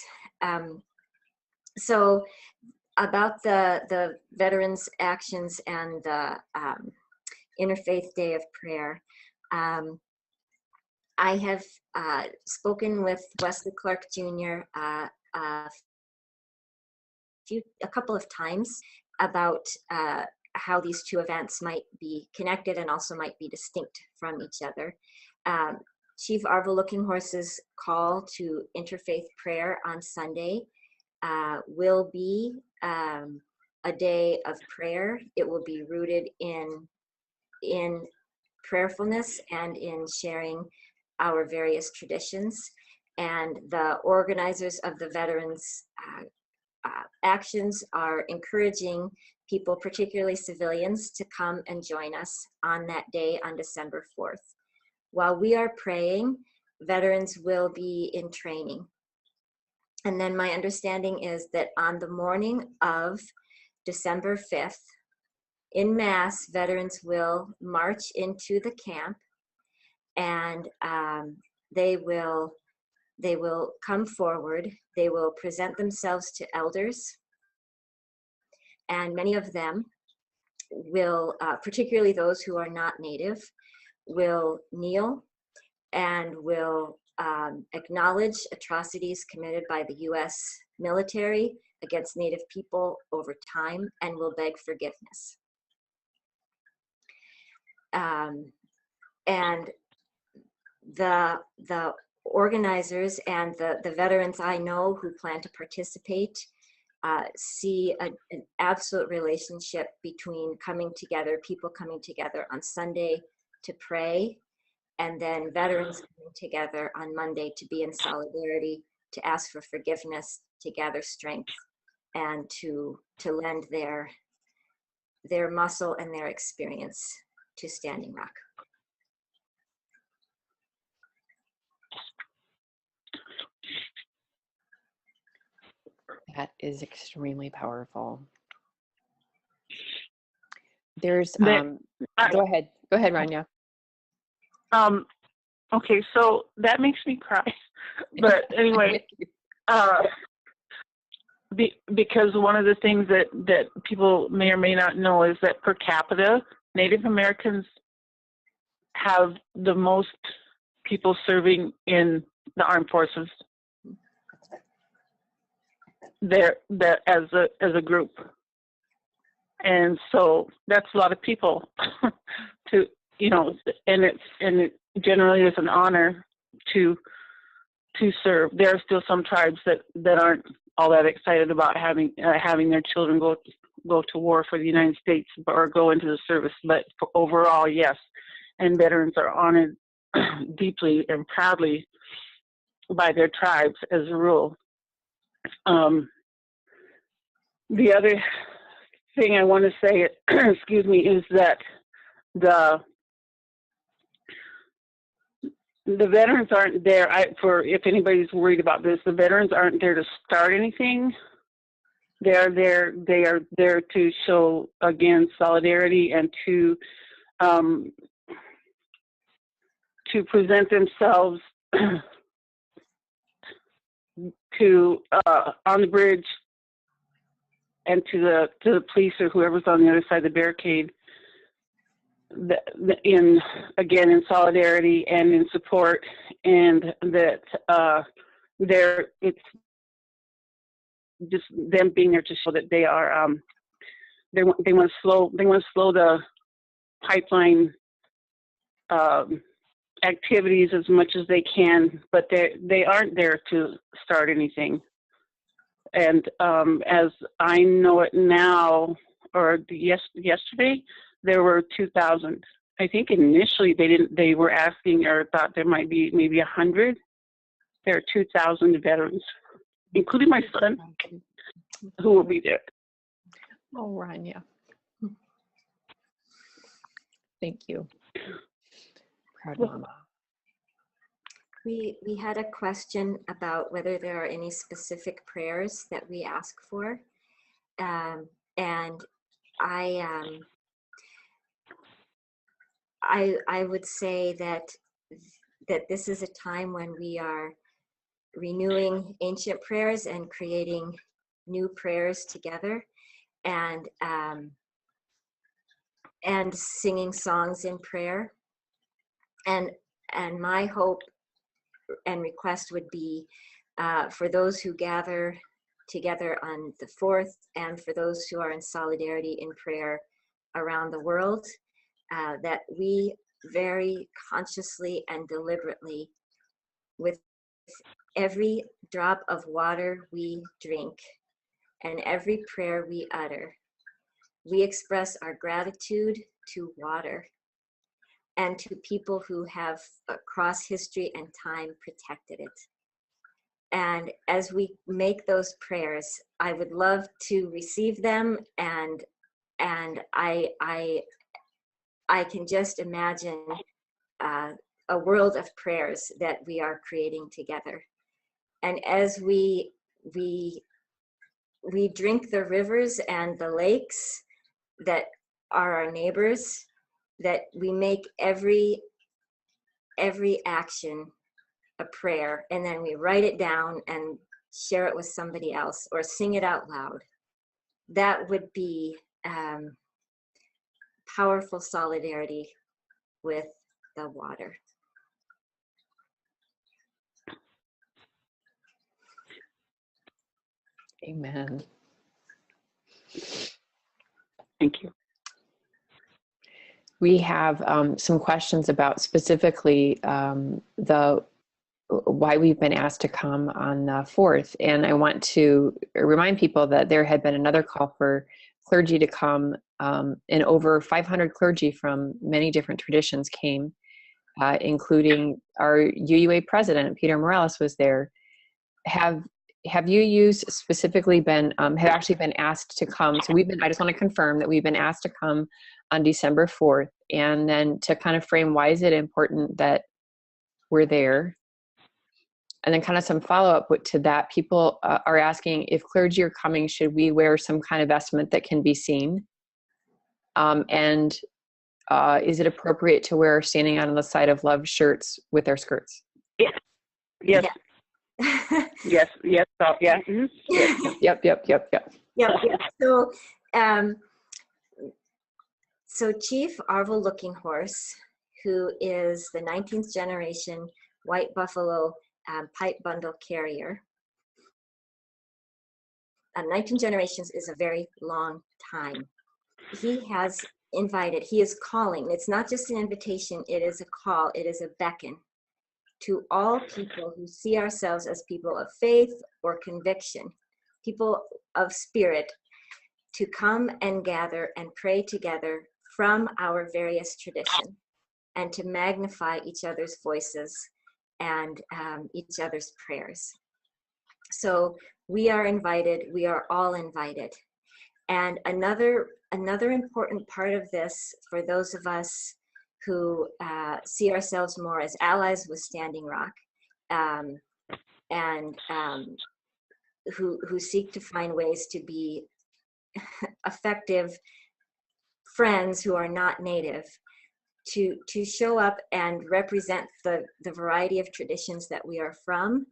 So about the Veterans Actions and the Interfaith Day of Prayer, I have spoken with Wesley Clark Jr. A couple of times about how these two events might be connected and also might be distinct from each other. Chief Arvo Looking Horse's call to interfaith prayer on Sunday will be a day of prayer. It will be rooted in prayerfulness and in sharing our various traditions. And the organizers of the Veterans Actions are encouraging people, particularly civilians, to come and join us on that day on December 4th. While we are praying, veterans will be in training. And then my understanding is that on the morning of December 5th, in mass, veterans will march into the camp, and they will come forward. They will present themselves to elders, and many of them will, particularly those who are not Native, will kneel and will acknowledge atrocities committed by the U.S. military against Native people over time, and will beg forgiveness. And the organizers and the veterans I know who plan to participate see an absolute relationship between coming together, people coming together on Sunday to pray, and then veterans coming together on Monday to be in solidarity, to ask for forgiveness, to gather strength, and to lend their muscle and their experience to Standing Rock.
That is extremely powerful. There's go ahead, Rania.
Okay, so that makes me cry. But anyway, because one of the things that people may or may not know is that per capita, Native Americans have the most people serving in the armed forces. There as a group, and so that's a lot of people to, and it generally is an honor to serve. There are still some tribes that aren't all that excited about having their children go to war for the United States or go into the service, but overall, yes, and veterans are honored deeply and proudly by their tribes as a rule. The other thing I want to say, excuse me, is that the veterans aren't there. If anybody's worried about this, the veterans aren't there to start anything. They are there to show, again, solidarity and to present themselves to on the bridge and to the police or whoever's on the other side of the barricade, in solidarity and in support, and that it's just them being there to show that they are they want to slow the pipeline activities as much as they can, but they aren't there to start anything. And as I know it now, or yesterday, there were 2,000. I think initially they were asking or thought there might be maybe 100. There are 2,000 veterans, including my son, who will be there.
Oh, Rania. Thank you. Proud mama.
We had a question about whether there are any specific prayers that we ask for. And I would say that this is a time when we are renewing ancient prayers and creating new prayers together, and singing songs in prayer. And my hope and request would be for those who gather together on the 4th, and for those who are in solidarity in prayer around the world, that we very consciously and deliberately, with every drop of water we drink and every prayer we utter, we express our gratitude to water and to people who have across history and time protected it. And as we make those prayers, I would love to receive them, and I can just imagine a world of prayers that we are creating together. And as we drink the rivers and the lakes that are our neighbors, that we make every action a prayer, and then we write it down and share it with somebody else or sing it out loud. That would be powerful solidarity with the water.
Amen.
Thank you.
We have some questions about specifically why we've been asked to come on the 4th. And I want to remind people that there had been another call for clergy to come, and over 500 clergy from many different traditions came, including our UUA president, Peter Morales, was there. Have you specifically been, have actually been asked to come? So I just want to confirm that we've been asked to come on December 4th, and then to kind of frame why is it important that we're there. And then kind of some follow-up to that. People are asking, if clergy are coming, should we wear some kind of vestment that can be seen? And is it appropriate to wear standing out on the side of love shirts with our skirts?
Yes. Yes.
Yeah.
Yes. Yes. So, yeah. Mm-hmm.
Yep.
So Chief Arvel Looking Horse, who is the 19th generation white buffalo pipe bundle carrier. 19 generations is a very long time. He has invited, he is calling. It's not just an invitation, it is a call, it is a beckon to all people who see ourselves as people of faith or conviction, people of spirit, to come and gather and pray together from our various traditions, and to magnify each other's voices and each other's prayers. So we are invited, we are all invited. And another important part of this, for those of us who see ourselves more as allies with Standing Rock, and who seek to find ways to be effective friends who are not Native, to show up and represent the variety of traditions that we are from,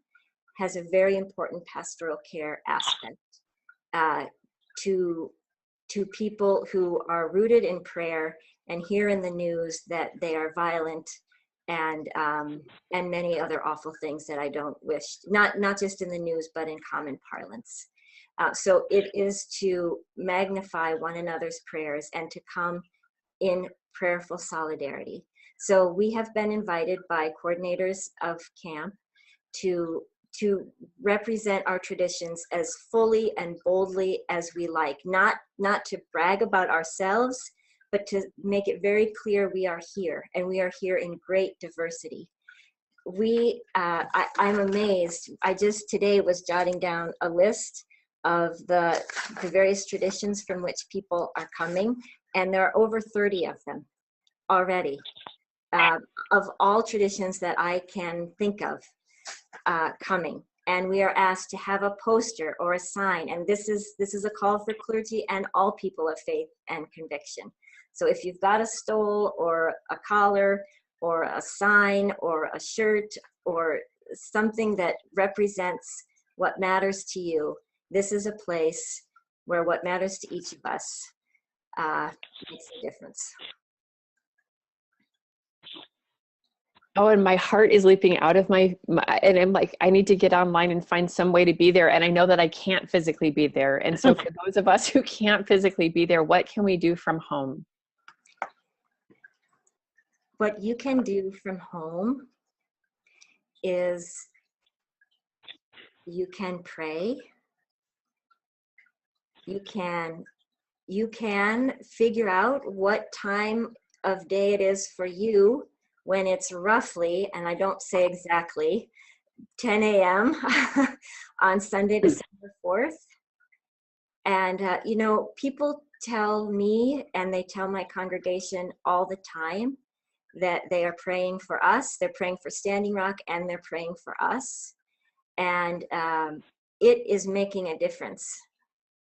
has a very important pastoral care aspect. To people who are rooted in prayer and hear in the news that they are violent and many other awful things that I don't wish, not just in the news, but in common parlance. So it is to magnify one another's prayers and to come in prayerful solidarity. So we have been invited by coordinators of camp to represent our traditions as fully and boldly as we like, not to brag about ourselves, but to make it very clear we are here, and we are here in great diversity. I'm amazed. I just today was jotting down a list of the various traditions from which people are coming, and there are over 30 of them already. of all traditions that I can think of coming. And we are asked to have a poster or a sign. And this is a call for clergy and all people of faith and conviction. So if you've got a stole or a collar or a sign or a shirt or something that represents what matters to you, this is a place where what matters to each of us makes a difference.
Oh, and my heart is leaping out of my, and I'm like, I need to get online and find some way to be there. And I know that I can't physically be there. And so for those of us who can't physically be there, what can we do from home?
What you can do from home is you can pray. You can figure out what time of day it is for you when it's roughly, and I don't say exactly, 10 a.m. on Sunday, December 4th. And, you know, people tell me and they tell my congregation all the time that they are praying for us, they're praying for Standing Rock, and they're praying for us. And it is making a difference.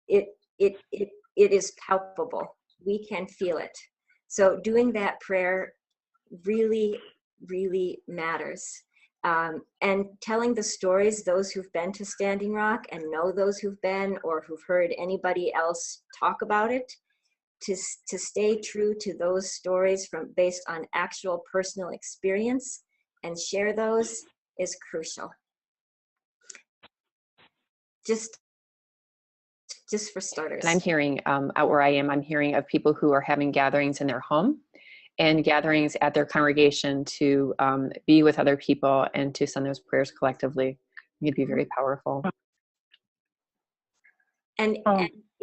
It is palpable. We can feel it. So doing that prayer really, really matters. And telling the stories, those who've been to Standing Rock and know those who've been or who've heard anybody else talk about it, to stay true to those stories based on actual personal experience and share those is crucial. Just for starters.
And I'm hearing out where I am, I'm hearing of people who are having gatherings in their home and gatherings at their congregation to be with other people and to send those prayers collectively. It'd be very powerful.
And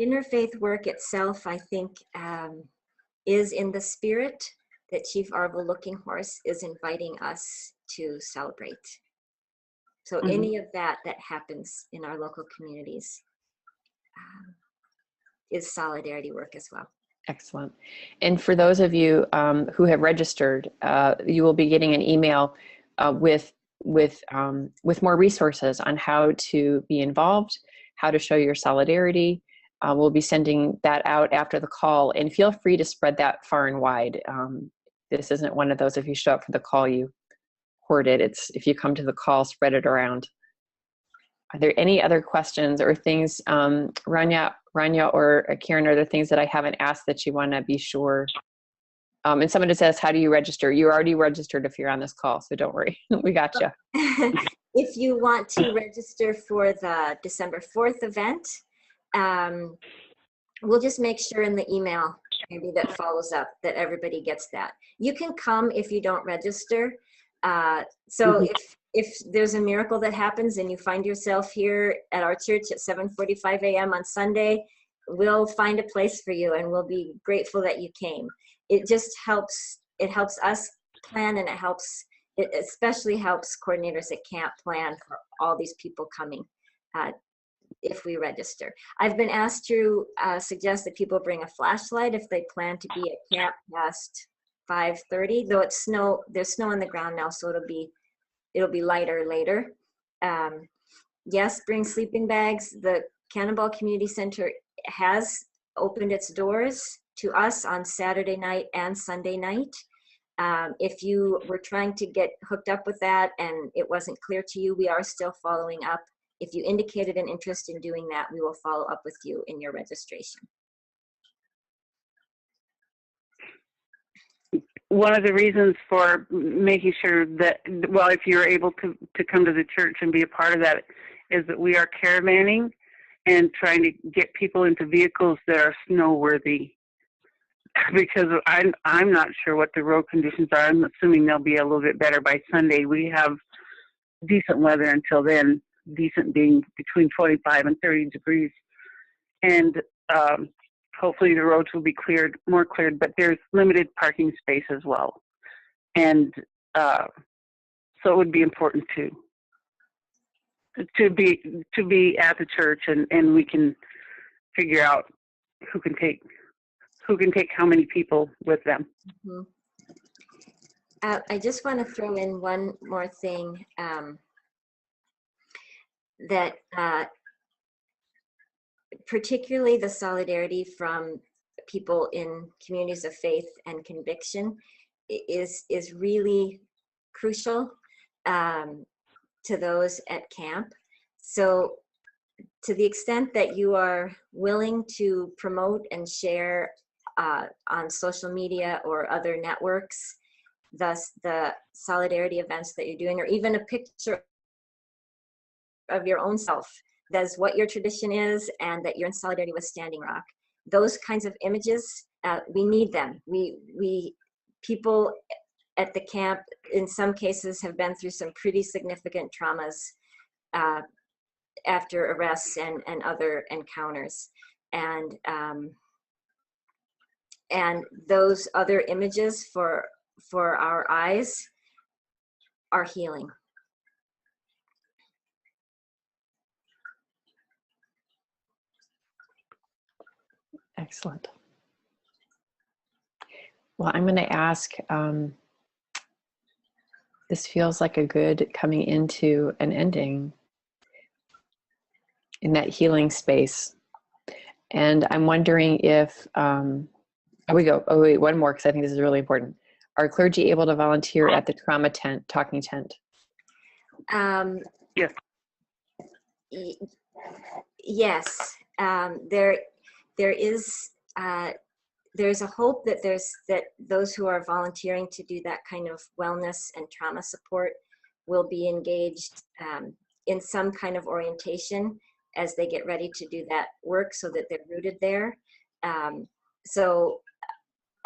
interfaith work itself, I think, is in the spirit that Chief Arvo Looking Horse is inviting us to celebrate. So any of that happens in our local communities is solidarity work as well.
Excellent. And for those of you who have registered, you will be getting an email with more resources on how to be involved, how to show your solidarity. We'll be sending that out after the call, and feel free to spread that far and wide. This isn't one of those, if you show up for the call, you hoard it. It's if you come to the call, spread it around. Are there any other questions or things, Rania or Karen, are there things that I haven't asked that you want to be sure? And someone just says, how do you register? You're already registered if you're on this call, so don't worry. We got you.
If you want to register for the December 4th event, we'll just make sure in the email maybe that follows up that everybody gets that. You can come if you don't register. So if there's a miracle that happens and you find yourself here at our church at 7:45 a.m. on Sunday, we'll find a place for you and we'll be grateful that you came. It just helps, it helps us plan, and it especially helps coordinators at camp plan for all these people coming if we register. I've been asked to suggest that people bring a flashlight if they plan to be at camp past 5:30, though it's there's snow on the ground now, so it'll be lighter later. Yes, bring sleeping bags. The Cannonball Community Center has opened its doors to us on Saturday night and Sunday night. If you were trying to get hooked up with that and it wasn't clear to you, we are still following up. If you indicated an interest in doing that, we will follow up with you in your registration.
One of the reasons for making sure that, well, if you're able to come to the church and be a part of that, is that we are caravanning and trying to get people into vehicles that are snow worthy. Because I'm not sure what the road conditions are. I'm assuming they'll be a little bit better by Sunday. We have decent weather until then, decent being between 25 and 30 degrees. And hopefully the roads will be more cleared, but there's limited parking space as well. And so it would be important to be at the church, and we can figure out who can take how many people with them.
I just want to throw in one more thing, that particularly the solidarity from people in communities of faith and conviction is really crucial to those at camp. So to the extent that you are willing to promote and share on social media or other networks, thus the solidarity events that you're doing, or even a picture of your own self, that's what your tradition is and that you're in solidarity with Standing Rock. Those kinds of images, we need them. People at the camp, in some cases, have been through some pretty significant traumas after arrests and other encounters. And those other images for our eyes are healing.
Excellent. Well, I'm going to ask, this feels like a good coming into an ending in that healing space. And I'm wondering if, oh, wait, one more, because I think this is really important. Are clergy able to volunteer at the trauma tent, talking tent?
Yes.
Yes. There's a hope that those who are volunteering to do that kind of wellness and trauma support will be engaged in some kind of orientation as they get ready to do that work, so that they're rooted there. So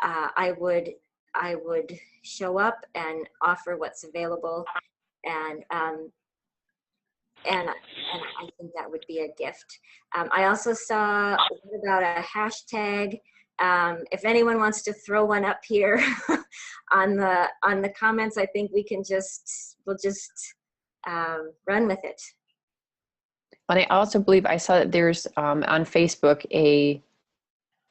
I would show up and offer what's available, and I think that would be a gift. I also saw about a hashtag. If anyone wants to throw one up here on the comments, I think we'll just run with it.
And I also believe I saw that there's on Facebook a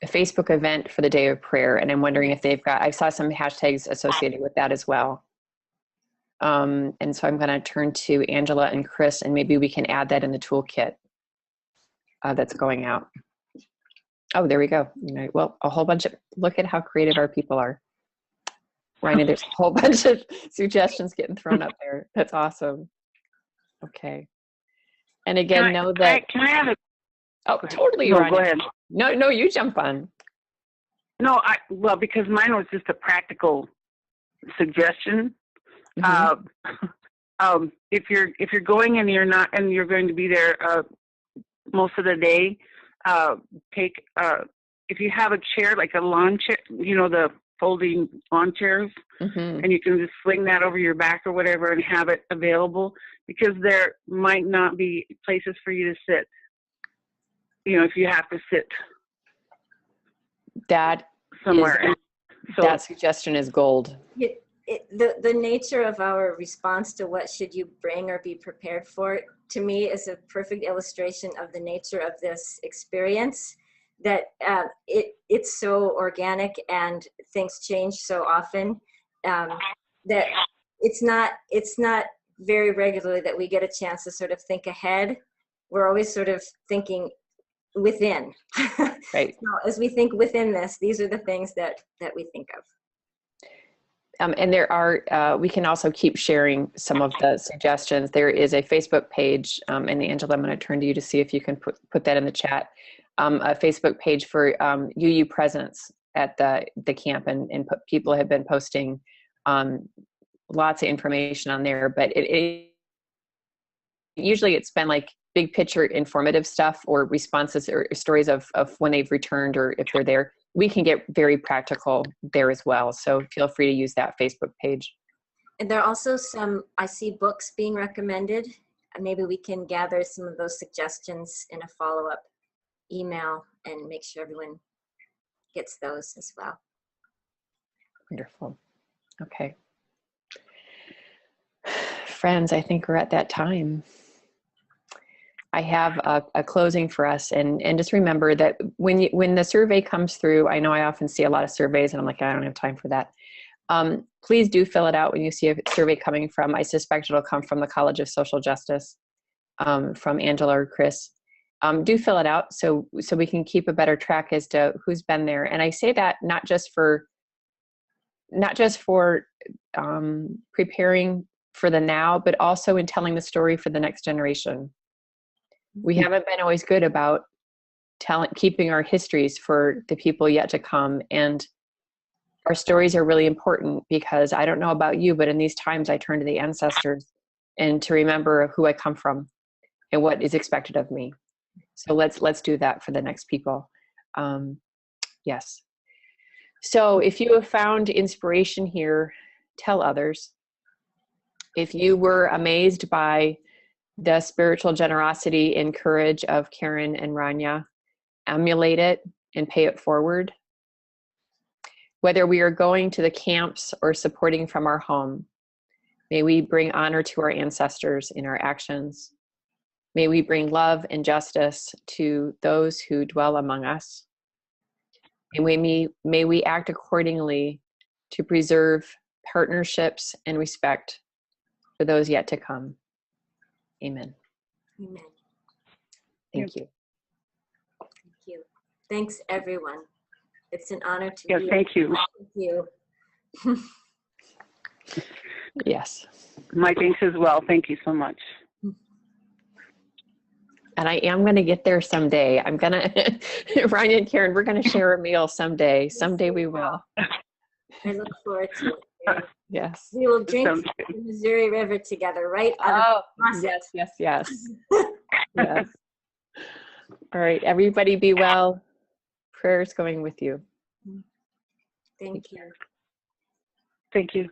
Facebook event for the Day of Prayer, and I'm wondering if I saw some hashtags associated with that as well. And so I'm going to turn to Angela and Chris, and maybe we can add that in the toolkit that's going out. Oh, there we go. Well, a whole bunch of, look at how creative our people are. Raina, there's a whole bunch of suggestions getting thrown up there. That's awesome. Okay. And again,
can I have a...
Oh, totally.
No, go ahead.
No, you jump on.
No, well, because mine was just a practical suggestion.
Mm-hmm.
If you're going and you're going to be there most of the day, if you have a chair, like a lawn chair, the folding lawn chairs,
mm-hmm.
and you can just swing that over your back or whatever and have it available, because there might not be places for you to sit. If you have to sit
that
somewhere.
That suggestion is gold.
The nature of our response to what should you bring or be prepared for, to me, is a perfect illustration of the nature of this experience, that it's so organic and things change so often, that it's not very regularly that we get a chance to sort of think ahead. We're always sort of thinking within.
Right.
So as we think within this, these are the things that we think of.
And there are, we can also keep sharing some of the suggestions. There is a Facebook page, and Angela, I'm going to turn to you to see if you can put that in the chat. A Facebook page for UU presence at the camp, and people have been posting lots of information on there. But usually it's been like big picture informative stuff, or responses or stories of when they've returned, or if they're there. We can get very practical there as well. So feel free to use that Facebook page.
And there are also I see books being recommended. Maybe we can gather some of those suggestions in a follow-up email and make sure everyone gets those as well.
Wonderful. Okay. Friends, I think we're at that time. I have a closing for us, and just remember that when the survey comes through, I know I often see a lot of surveys and I'm like, I don't have time for that. Please do fill it out when you see a survey coming from, I suspect it'll come from the College of Social Justice, from Angela or Chris. Do fill it out so we can keep a better track as to who's been there. And I say that not just for preparing for the now, but also in telling the story for the next generation. We haven't been always good about keeping our histories for the people yet to come. And our stories are really important, because I don't know about you, but in these times I turn to the ancestors and to remember who I come from and what is expected of me. So let's do that for the next people. Yes. So if you have found inspiration here, tell others. If you were amazed by the spiritual generosity and courage of Karen and Rania, emulate it and pay it forward. Whether we are going to the camps or supporting from our home, may we bring honor to our ancestors in our actions. May we bring love and justice to those who dwell among us. And may we act accordingly to preserve partnerships and respect for those yet to come. Amen.
Amen.
Thank you.
Thank you. Thanks, everyone. It's an honor to be here.
Thank you.
Thank you.
Yes.
My thanks as well. Thank you so much.
And I am going to get there someday. I'm going to, Ryan and Karen, we're going to share a meal someday. Someday we will.
I look forward to it.
Yes.
We will drink the Missouri River together, right?
Yes, yes, yes. Yes. All right, everybody be well. Prayers going with you.
Thank you.
Thank you.